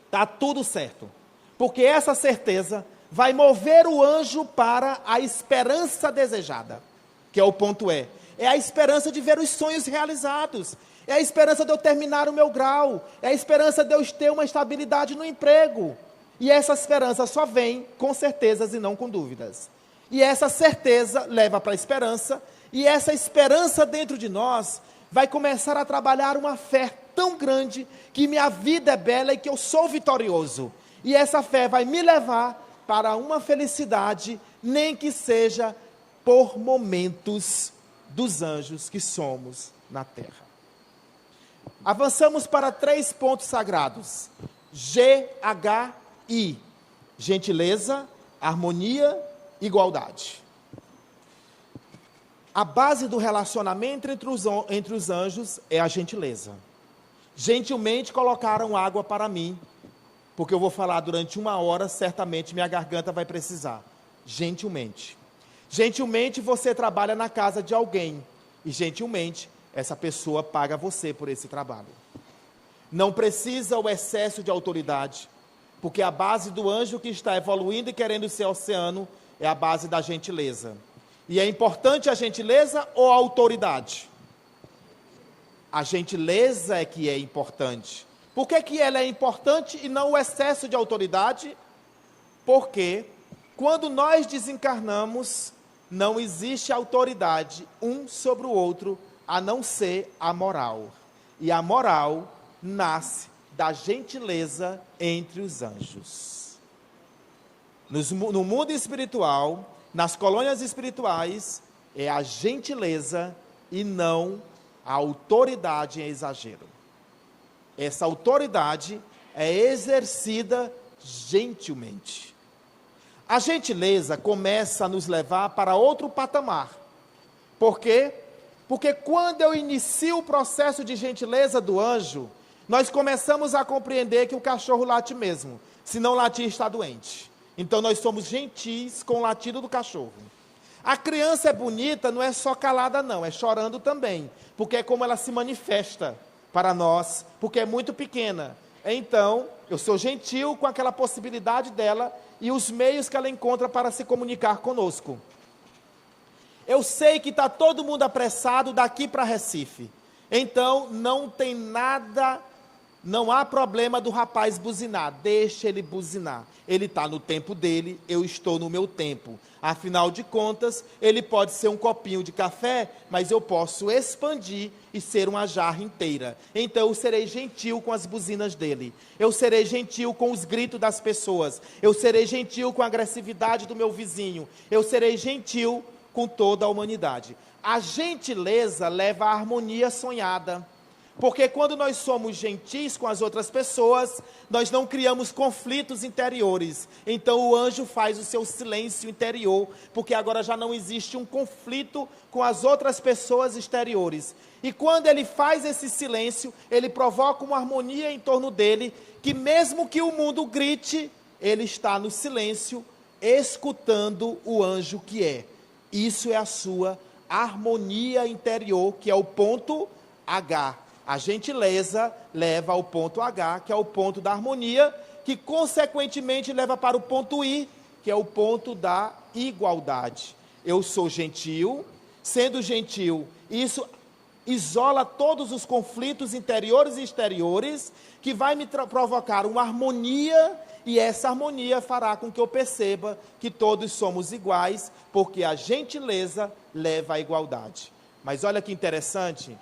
Está tudo certo. Porque essa certeza vai mover o anjo para a esperança desejada, que é o ponto E. É a esperança de ver os sonhos realizados. É a esperança de eu terminar o meu grau. É a esperança de eu ter uma estabilidade no emprego. E essa esperança só vem com certezas e não com dúvidas. E essa certeza leva para a esperança. E essa esperança dentro de nós vai começar a trabalhar uma fé tão grande que minha vida é bela e que eu sou vitorioso. E essa fé vai me levar para uma felicidade, nem que seja por momentos dos anjos que somos na terra. Avançamos para 3 pontos sagrados. GHI. Gentileza, harmonia, igualdade. A base do relacionamento entre os anjos é a gentileza. Gentilmente colocaram água para mim, porque eu vou falar durante 1 hora, certamente minha garganta vai precisar. Gentilmente. Gentilmente você trabalha na casa de alguém, e gentilmente essa pessoa paga você por esse trabalho. Não precisa o excesso de autoridade, porque a base do anjo que está evoluindo e querendo ser oceano é a base da gentileza. E é importante a gentileza ou a autoridade? A gentileza é que é importante. Por que ela é importante e não o excesso de autoridade? Porque quando nós desencarnamos, não existe autoridade um sobre o outro, a não ser a moral. E a moral nasce da gentileza entre os anjos. No mundo espiritual, nas colônias espirituais, é a gentileza e não a autoridade em exagero. Essa autoridade é exercida gentilmente. A gentileza começa a nos levar para outro patamar. Por quê? Porque quando eu inicio o processo de gentileza do anjo, nós começamos a compreender que o cachorro late mesmo. Se não latir, está doente. Então nós somos gentis com o latido do cachorro. A criança é bonita, não é só calada não, é chorando também. Porque é como ela se manifesta para nós, porque é muito pequena. Então, eu sou gentil com aquela possibilidade dela e os meios que ela encontra para se comunicar conosco. Eu sei que está todo mundo apressado daqui para Recife. Então, não tem nada Não há problema do rapaz buzinar, deixa ele buzinar. Ele está no tempo dele, eu estou no meu tempo. Afinal de contas, ele pode ser um copinho de café, mas eu posso expandir e ser uma jarra inteira. Então eu serei gentil com as buzinas dele. Eu serei gentil com os gritos das pessoas. Eu serei gentil com a agressividade do meu vizinho. Eu serei gentil com toda a humanidade. A gentileza leva à harmonia sonhada. Porque quando nós somos gentis com as outras pessoas, nós não criamos conflitos interiores. Então o anjo faz o seu silêncio interior, porque agora já não existe um conflito com as outras pessoas exteriores. E quando ele faz esse silêncio, ele provoca uma harmonia em torno dele, que mesmo que o mundo grite, ele está no silêncio, escutando o anjo que é. Isso é a sua harmonia interior, que é o ponto H. A gentileza leva ao ponto H, que é o ponto da harmonia, que consequentemente leva para o ponto I, que é o ponto da igualdade. Eu sou gentil, sendo gentil, isso isola todos os conflitos interiores e exteriores, que vai me provocar uma harmonia, e essa harmonia fará com que eu perceba que todos somos iguais, porque a gentileza leva à igualdade. Mas olha que interessante,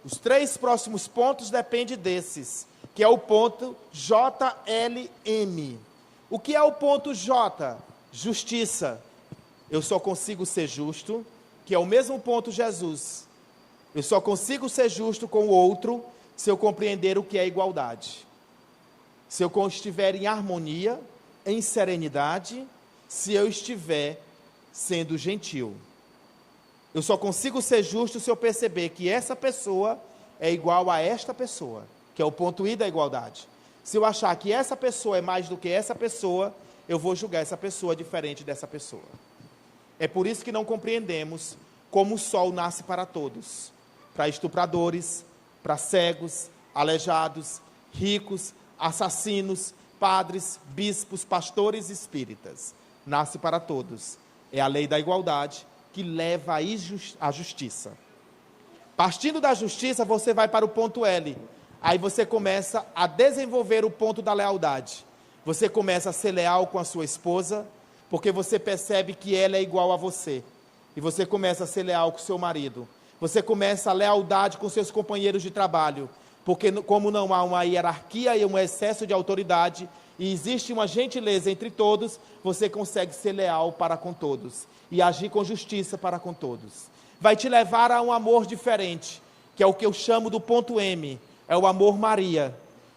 os 3 próximos pontos dependem desses, que é o ponto JLM. O que é o ponto J? Justiça. Eu só consigo ser justo, que é o mesmo ponto Jesus. Eu só consigo ser justo com o outro se eu compreender o que é igualdade. Se eu estiver em harmonia, em serenidade, se eu estiver sendo gentil. Eu só consigo ser justo se eu perceber que essa pessoa é igual a esta pessoa, que é o ponto I da igualdade. Se eu achar que essa pessoa é mais do que essa pessoa, eu vou julgar essa pessoa diferente dessa pessoa. É por isso que não compreendemos como o sol nasce para todos. Para estupradores, para cegos, aleijados, ricos, assassinos, padres, bispos, pastores e espíritas. Nasce para todos. É a lei da igualdade que leva à justiça. Partindo da justiça, você vai para o ponto L. Aí você começa a desenvolver o ponto da lealdade. Você começa a ser leal com a sua esposa, porque você percebe que ela é igual a você. E você começa a ser leal com o seu marido. Você começa a lealdade com seus companheiros de trabalho, porque como não há uma hierarquia e um excesso de autoridade, e existe uma gentileza entre todos, você consegue ser leal para com todos e agir com justiça para com todos. Vai te levar a um amor diferente, que é o que eu chamo do ponto M, é o amor Maria,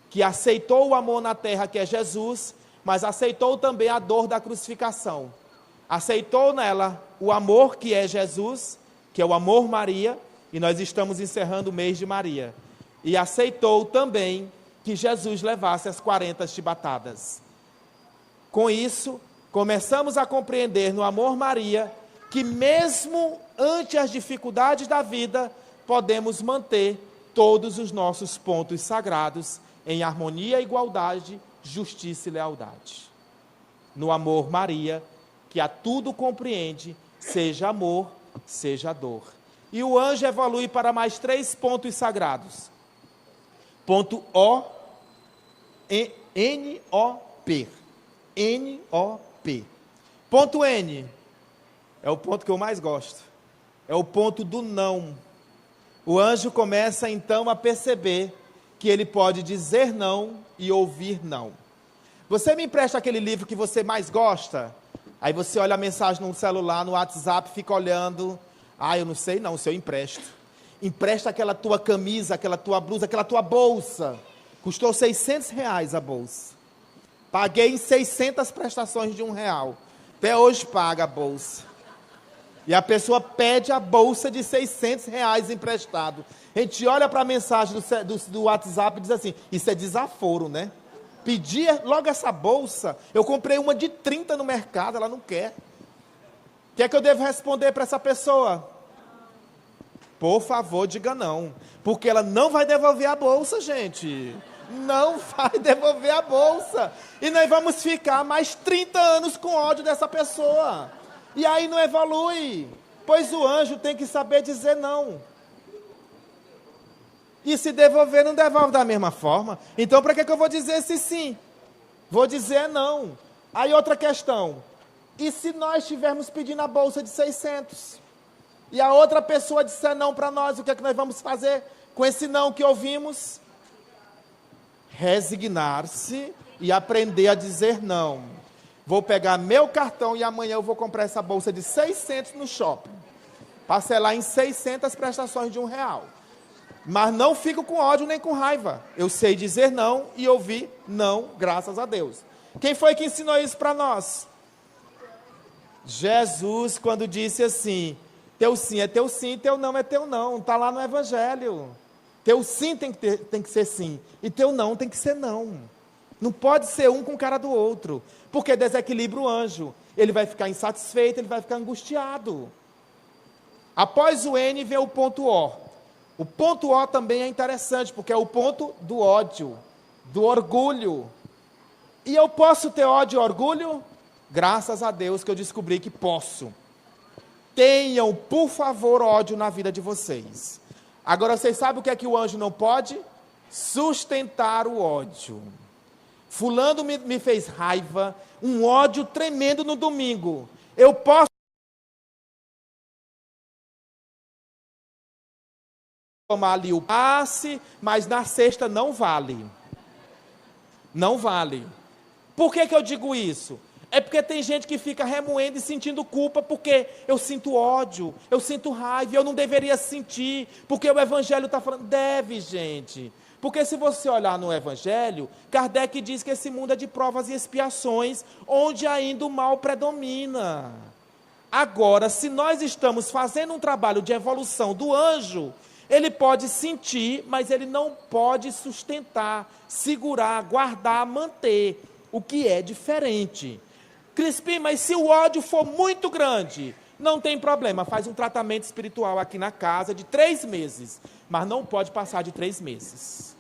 que aceitou o amor na terra, que é Jesus, mas aceitou também a dor da crucificação. Aceitou nela o amor que é Jesus, que é o amor Maria, e nós estamos encerrando o mês de Maria. E aceitou também que Jesus levasse as 40 chibatadas. Com isso, começamos a compreender no amor Maria, que mesmo ante as dificuldades da vida, podemos manter todos os nossos pontos sagrados em harmonia, igualdade, justiça e lealdade. No amor Maria, que a tudo compreende, seja amor, seja dor. E o anjo evolui para mais 3 pontos sagrados. Ponto O, N-O-P. N-O-P. Ponto N é o ponto que eu mais gosto. É o ponto do não. O anjo começa então a perceber que ele pode dizer não e ouvir não. Você me empresta aquele livro que você mais gosta? Aí você olha a mensagem no celular, no WhatsApp, fica olhando. Ah, eu não sei não, se eu empresto. Empresta aquela tua camisa, aquela tua blusa, aquela tua bolsa. Custou R$600 a bolsa. Paguei em 600 prestações de R$1. Até hoje paga a bolsa. E a pessoa pede a bolsa de R$600 emprestado. A gente olha para a mensagem do WhatsApp e diz assim, isso é desaforo, né? Pedi logo essa bolsa, eu comprei uma de 30 no mercado, ela não quer. O que é que eu devo responder para essa pessoa? Por favor, diga não. Porque ela não vai devolver a bolsa, gente. Não vai devolver a bolsa. E nós vamos ficar mais 30 anos com ódio dessa pessoa. E aí não evolui. Pois o anjo tem que saber dizer não. E se devolver, não devolve da mesma forma. Então, para que eu vou dizer esse sim? Vou dizer não. Aí outra questão. E se nós estivermos pedindo a bolsa de 600? E a outra pessoa disser não para nós, o que é que nós vamos fazer com esse não que ouvimos? Resignar-se e aprender a dizer não. Vou pegar meu cartão e amanhã eu vou comprar essa bolsa de 600 no shopping. Parcelar em 600 prestações de R$1. Mas não fico com ódio nem com raiva. Eu sei dizer não e ouvir não, graças a Deus. Quem foi que ensinou isso para nós? Jesus, quando disse assim, teu sim é teu sim, teu não é teu não. Está lá no Evangelho. Teu sim tem que ser sim. E teu não tem que ser não. Não pode ser um com cara do outro. Porque desequilibra o anjo. Ele vai ficar insatisfeito, ele vai ficar angustiado. Após o N vem o ponto O. O ponto O também é interessante, porque é o ponto do ódio, do orgulho. E eu posso ter ódio e orgulho? Graças a Deus que eu descobri que posso. Tenham, por favor, ódio na vida de vocês. Agora, vocês sabem o que é que o anjo não pode? Sustentar o ódio. Fulano me fez raiva, um ódio tremendo no domingo. Eu posso tomar ali o passe, mas na sexta não vale. Não vale. Por que eu digo isso? É porque tem gente que fica remoendo e sentindo culpa porque eu sinto ódio, eu sinto raiva, eu não deveria sentir, porque o Evangelho está falando. Deve, gente. Porque se você olhar no Evangelho, Kardec diz que esse mundo é de provas e expiações, onde ainda o mal predomina. Agora, se nós estamos fazendo um trabalho de evolução do anjo, ele pode sentir, mas ele não pode sustentar, segurar, guardar, manter, o que é diferente. Crispim, mas se o ódio for muito grande, não tem problema, faz um tratamento espiritual aqui na casa de 3 meses, mas não pode passar de 3 meses.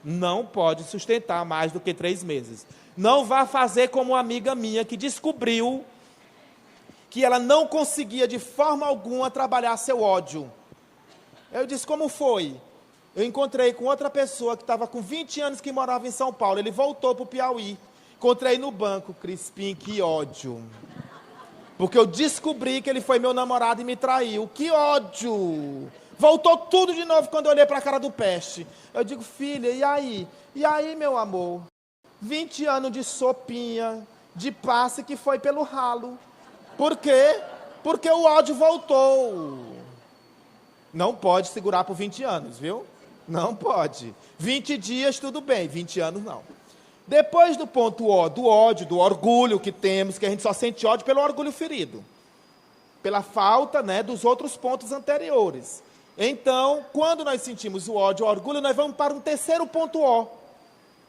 Não pode sustentar mais do que 3 meses. Não vá fazer como uma amiga minha que descobriu que ela não conseguia de forma alguma trabalhar seu ódio. Eu disse, como foi? Eu encontrei com outra pessoa que estava com 20 anos que morava em São Paulo. Ele voltou para o Piauí. Encontrei no banco. Crispim, que ódio. Porque eu descobri que ele foi meu namorado e me traiu. Que ódio. Voltou tudo de novo quando eu olhei para a cara do peste. Eu digo, filha, e aí? E aí, meu amor? 20 anos de sopinha, de passe que foi pelo ralo. Por quê? Porque o ódio voltou. Não pode segurar por 20 anos, viu? Não pode. 20 dias, tudo bem. 20 anos, não. Depois do ponto O, do ódio, do orgulho que temos, que a gente só sente ódio pelo orgulho ferido. Pela falta, né, dos outros pontos anteriores. Então, quando nós sentimos o ódio e o orgulho, nós vamos para um terceiro ponto O.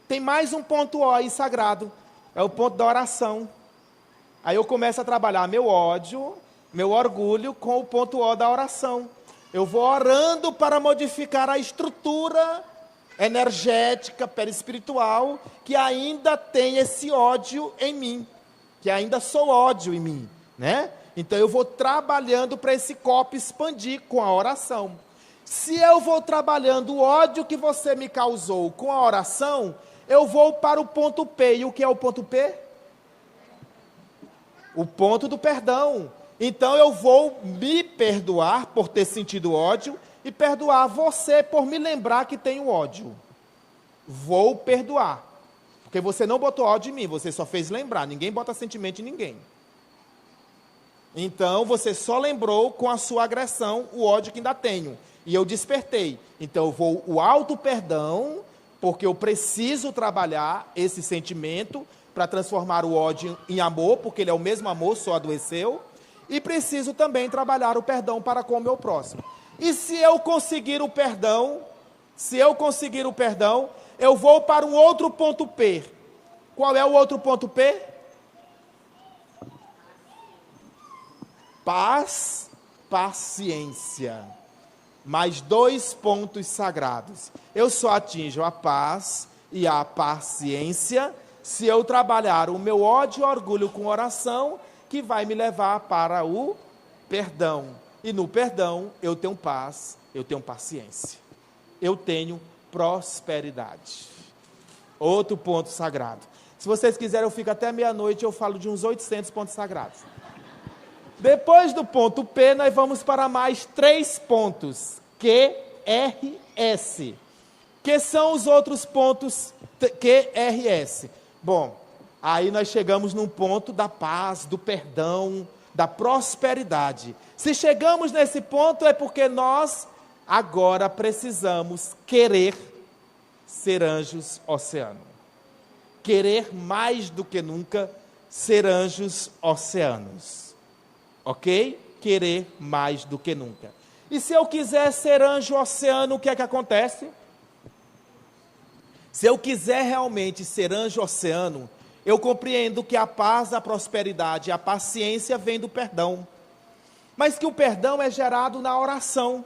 Tem mais um ponto O aí sagrado. É o ponto da oração. Aí eu começo a trabalhar meu ódio, meu orgulho com o ponto O da oração. Eu vou orando para modificar a estrutura energética, perispiritual, que ainda tem esse ódio em mim, que ainda sou ódio em mim, né? Então eu vou trabalhando para esse copo expandir com a oração. Se eu vou trabalhando o ódio que você me causou com a oração, eu vou para o ponto P. E o que é o ponto P? O ponto do perdão. Então eu vou me perdoar por ter sentido ódio e perdoar você por me lembrar que tenho ódio. Vou perdoar. Porque você não botou ódio em mim, você só fez lembrar. Ninguém bota sentimento em ninguém. Então você só lembrou com a sua agressão o ódio que ainda tenho. E eu despertei. Então eu vou o auto-perdão, porque eu preciso trabalhar esse sentimento para transformar o ódio em amor, porque ele é o mesmo amor, só adoeceu. E preciso também trabalhar o perdão para com o meu próximo. E se eu conseguir o perdão, eu vou para um outro ponto P. Qual é o outro ponto P? Paz, paciência. Mais 2 pontos sagrados. Eu só atinjo a paz e a paciência se eu trabalhar o meu ódio e orgulho com oração, que vai me levar para o perdão. E no perdão eu tenho paz, eu tenho paciência. eu tenho prosperidade. Outro ponto sagrado. Se vocês quiserem, eu fico até meia-noite e eu falo de uns 800 pontos sagrados. Depois do ponto P, nós vamos para mais 3 pontos. QRS. Que são os outros pontos QRS? Bom, aí nós chegamos num ponto da paz, do perdão, da prosperidade. Se chegamos nesse ponto é porque nós agora precisamos querer ser anjos oceano. Querer mais do que nunca ser anjos oceanos. Ok? Querer mais do que nunca. E se eu quiser ser anjo oceano, o que é que acontece? Se eu quiser realmente ser anjo oceano, eu compreendo que a paz, a prosperidade e a paciência vem do perdão. Mas que o perdão é gerado na oração.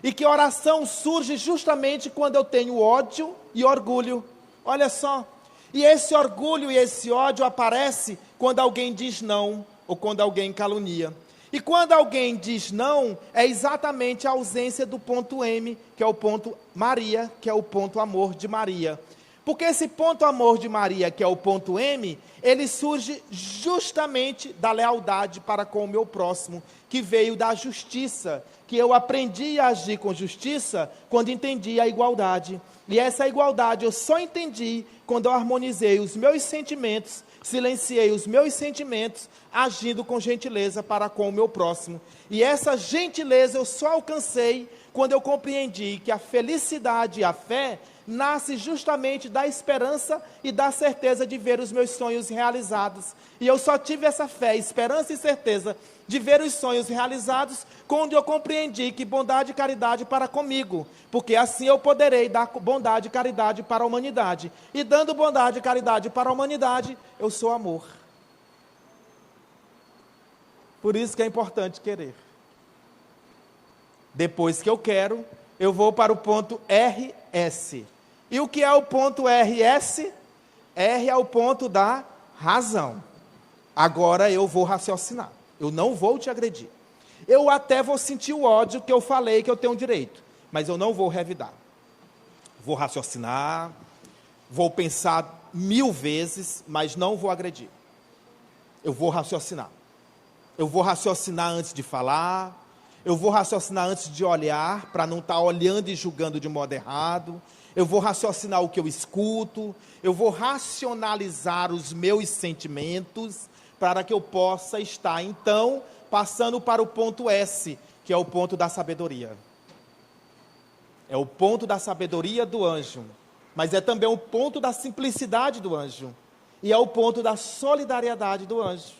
E que a oração surge justamente quando eu tenho ódio e orgulho. Olha só. E esse orgulho e esse ódio aparece quando alguém diz não ou quando alguém calunia. E quando alguém diz não, é exatamente a ausência do ponto M, que é o ponto Maria, que é o ponto amor de Maria. Porque esse ponto amor de Maria, que é o ponto M, ele surge justamente da lealdade para com o meu próximo, que veio da justiça, que eu aprendi a agir com justiça quando entendi a igualdade. E essa igualdade eu só entendi quando eu harmonizei os meus sentimentos, silenciei os meus sentimentos, agindo com gentileza para com o meu próximo. E essa gentileza eu só alcancei quando eu compreendi que a felicidade e a fé nasce justamente da esperança e da certeza de ver os meus sonhos realizados. E eu só tive essa fé, esperança e certeza de ver os sonhos realizados quando eu compreendi que bondade e caridade para comigo, porque assim eu poderei dar bondade e caridade para a humanidade. E dando bondade e caridade para a humanidade, eu sou amor. Por isso que é importante querer. Depois que eu quero, eu vou para o ponto RS. E o que é o ponto RS? R é o ponto da razão. Agora eu vou raciocinar. Eu não vou te agredir. Eu até vou sentir o ódio que eu falei que eu tenho direito, mas eu não vou revidar. Vou raciocinar, vou pensar 1000 vezes, mas não vou agredir. Eu vou raciocinar. Eu vou raciocinar antes de falar, eu vou raciocinar antes de olhar, para não estar olhando e julgando de modo errado. Eu vou raciocinar o que eu escuto, eu vou racionalizar os meus sentimentos, para que eu possa estar, então, passando para o ponto S, que é o ponto da sabedoria. É o ponto da sabedoria do anjo, mas é também o ponto da simplicidade do anjo, e é o ponto da solidariedade do anjo,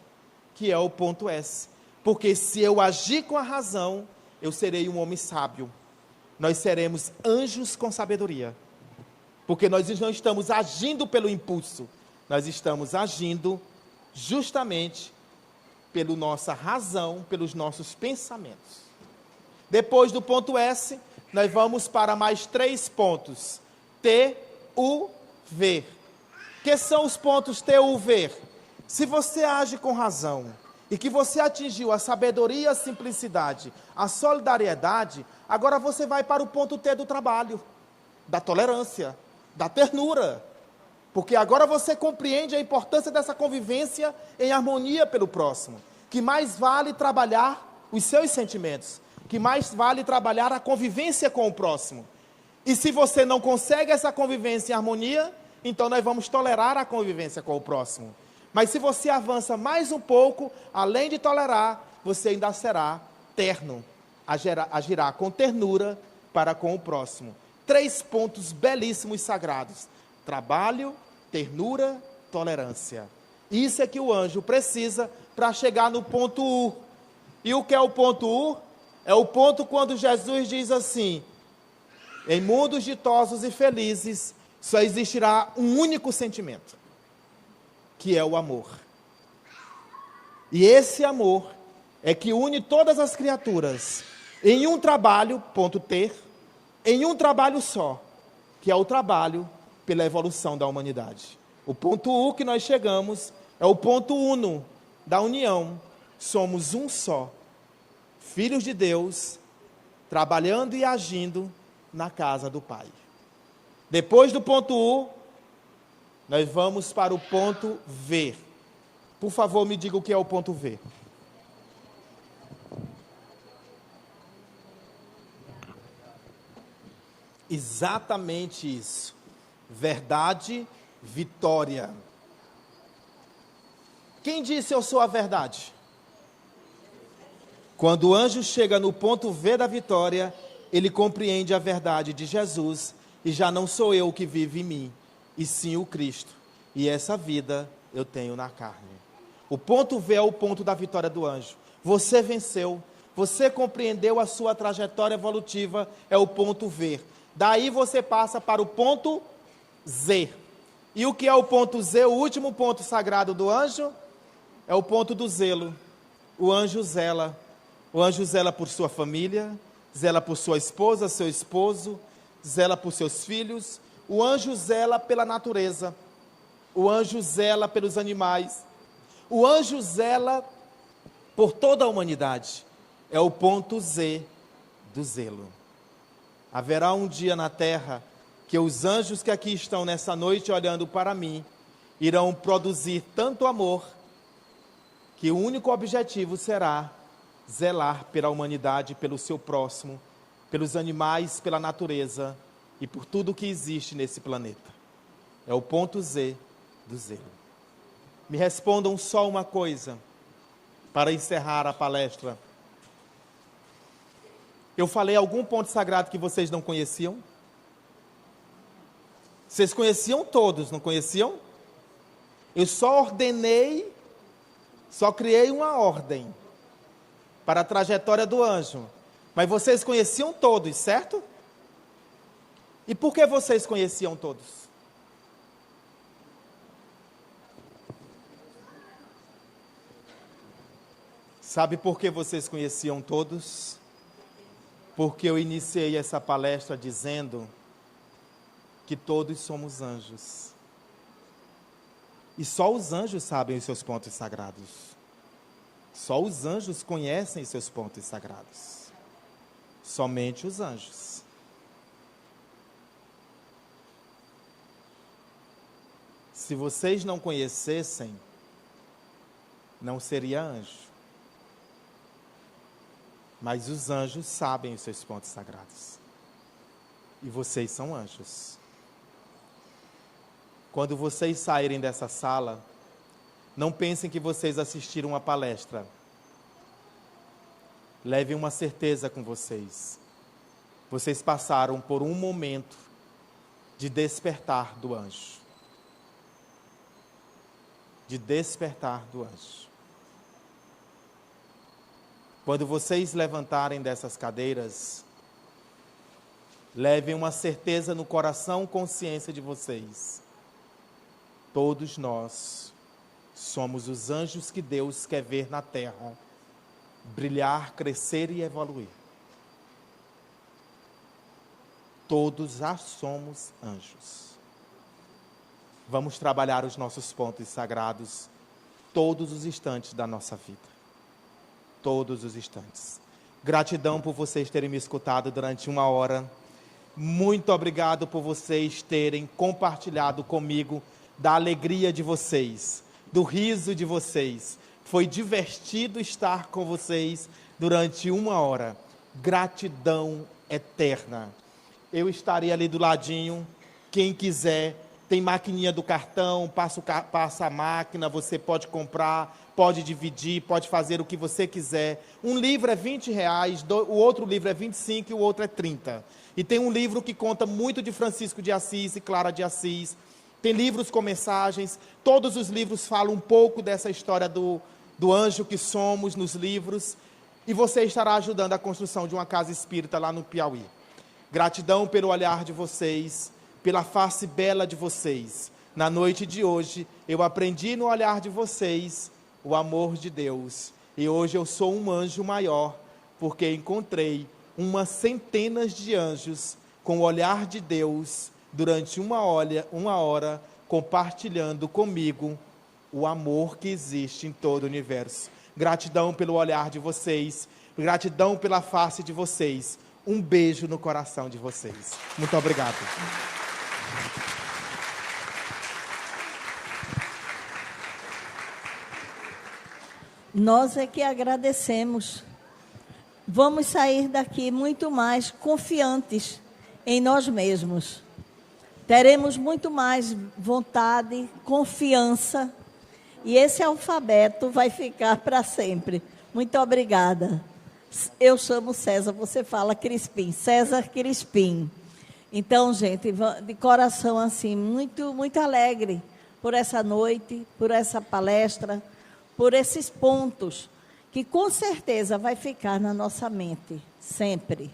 que é o ponto S. Porque se eu agir com a razão, eu serei um homem sábio. Nós seremos anjos com sabedoria. Porque nós não estamos agindo pelo impulso, nós estamos agindo justamente pela nossa razão, pelos nossos pensamentos. Depois do ponto S, nós vamos para mais 3 pontos. T, U, V. Que são os pontos T, U, V? Se você age com razão e que você atingiu a sabedoria, a simplicidade, a solidariedade, agora você vai para o ponto T do trabalho, da tolerância, da ternura. Porque agora você compreende a importância dessa convivência em harmonia pelo próximo. Que mais vale trabalhar os seus sentimentos, que mais vale trabalhar a convivência com o próximo. E se você não consegue essa convivência em harmonia, então nós vamos tolerar a convivência com o próximo. Mas se você avança mais um pouco, além de tolerar, você ainda será terno, agirá com ternura para com o próximo. 3 pontos belíssimos sagrados: trabalho, ternura, tolerância. Isso é que o anjo precisa para chegar no ponto U. E o que é o ponto U? É o ponto quando Jesus diz assim: em mundos ditosos e felizes, só existirá um único sentimento, que é o amor. E esse amor é que une todas as criaturas em um trabalho, ponto T, em um trabalho só, que é o trabalho pela evolução da humanidade. O ponto U que nós chegamos é o ponto uno da união. Somos um só, filhos de Deus, trabalhando e agindo na casa do Pai. Depois do ponto U, nós vamos para o ponto V. Por favor, me diga o que é o ponto V. Exatamente isso. Verdade, vitória. Quem disse eu sou a verdade? Quando o anjo chega no ponto V da vitória, ele compreende a verdade de Jesus e já não sou eu que vive em mim, e sim o Cristo. E essa vida eu tenho na carne. O ponto V é o ponto da vitória do anjo. Você venceu, você compreendeu a sua trajetória evolutiva, é o ponto V. Daí você passa para o ponto Z. E o que é o ponto Z? O último ponto sagrado do anjo é o ponto do zelo. O anjo zela. O anjo zela por sua família, zela por sua esposa, seu esposo, zela por seus filhos. O anjo zela pela natureza. O anjo zela pelos animais. O anjo zela por toda a humanidade. É o ponto Z do zelo. Haverá um dia na terra que os anjos que aqui estão nessa noite olhando para mim irão produzir tanto amor que o único objetivo será zelar pela humanidade, pelo seu próximo, pelos animais, pela natureza e por tudo que existe nesse planeta. É o ponto Z do zelo. Me respondam só uma coisa para encerrar a palestra. Eu falei algum ponto sagrado que vocês não conheciam? Vocês conheciam todos, não conheciam? Eu só ordenei, só criei uma ordem para a trajetória do anjo. Mas vocês conheciam todos, certo? E por que vocês conheciam todos? Sabe por que vocês conheciam todos? Porque eu iniciei essa palestra dizendo que todos somos anjos. E só os anjos sabem os seus pontos sagrados. Só os anjos conhecem os seus pontos sagrados. Somente os anjos. Se vocês não conhecessem, não seria anjo. Mas os anjos sabem os seus pontos sagrados. E vocês são anjos. Quando vocês saírem dessa sala, não pensem que vocês assistiram uma palestra. Levem uma certeza com vocês. Vocês passaram por um momento de despertar do anjo. De despertar do anjo. Quando vocês levantarem dessas cadeiras, levem uma certeza no coração, consciência de vocês. Todos nós somos os anjos que Deus quer ver na terra, brilhar, crescer e evoluir. Todos já somos anjos. Vamos trabalhar os nossos pontos sagrados todos os instantes da nossa vida. Todos os instantes. Gratidão por vocês terem me escutado durante 1 hora. Muito obrigado por vocês terem compartilhado comigo da alegria de vocês, do riso de vocês. Foi divertido estar com vocês durante 1 hora. Gratidão eterna. Eu estarei ali do ladinho. Quem quiser, tem maquininha do cartão, passa a máquina, você pode comprar, pode dividir, pode fazer o que você quiser. Um livro é R$20, o outro livro é 25 e o outro é 30. E tem um livro que conta muito de Francisco de Assis e Clara de Assis. Tem livros com mensagens. Todos os livros falam um pouco dessa história do anjo que somos nos livros. E você estará ajudando a construção de uma casa espírita lá no Piauí. Gratidão pelo olhar de vocês, pela face bela de vocês. Na noite de hoje, eu aprendi no olhar de vocês o amor de Deus. E hoje eu sou um anjo maior, porque encontrei umas centenas de anjos com o olhar de Deus durante 1 hora, compartilhando comigo o amor que existe em todo o universo. Gratidão pelo olhar de vocês, gratidão pela face de vocês. Um beijo no coração de vocês. Muito obrigado. Nós é que agradecemos. Vamos sair daqui muito mais confiantes em nós mesmos. Teremos muito mais vontade, confiança, e esse alfabeto vai ficar para sempre. Muito obrigada. Eu chamo César, você fala Crispim, César Crispim. Então, gente, de coração assim, muito, muito alegre por essa noite, por essa palestra, por esses pontos, que com certeza vai ficar na nossa mente, sempre.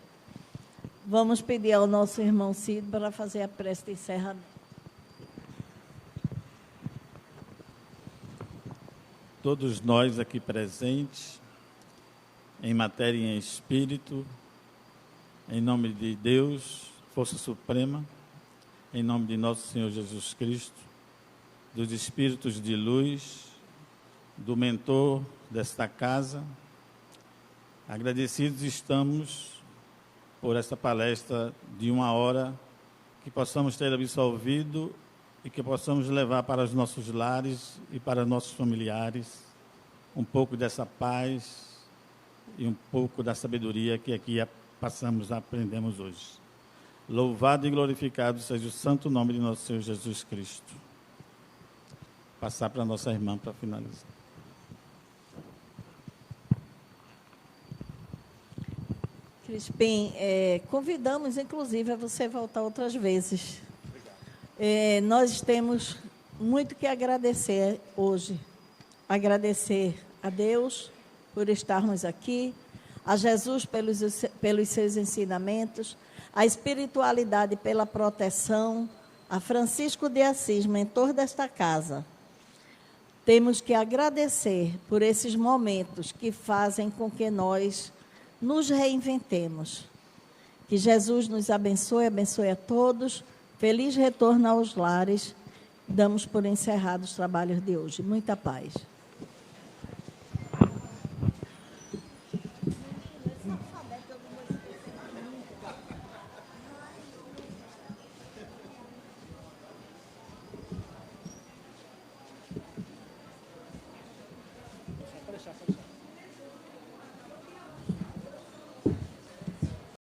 Vamos pedir ao nosso irmão Cid para fazer a prece de encerramento. Todos nós aqui presentes, em matéria e em espírito, em nome de Deus, Força Suprema, em nome de nosso Senhor Jesus Cristo, dos espíritos de luz, do mentor desta casa, agradecidos estamos por esta palestra de 1 hora, que possamos ter absolvido e que possamos levar para os nossos lares e para nossos familiares um pouco dessa paz e um pouco da sabedoria que aqui aprendemos hoje. Louvado e glorificado seja o santo nome de nosso Senhor Jesus Cristo. Passar para a nossa irmã para finalizar. Crispim, convidamos, inclusive, a você voltar outras vezes. Nós temos muito que agradecer hoje. Agradecer a Deus por estarmos aqui, a Jesus pelos seus ensinamentos, a espiritualidade pela proteção, a Francisco de Assis, mentor desta casa. Temos que agradecer por esses momentos que fazem com que nós nos reinventemos. Que Jesus nos abençoe, abençoe a todos. Feliz retorno aos lares. Damos por encerrados os trabalhos de hoje. Muita paz.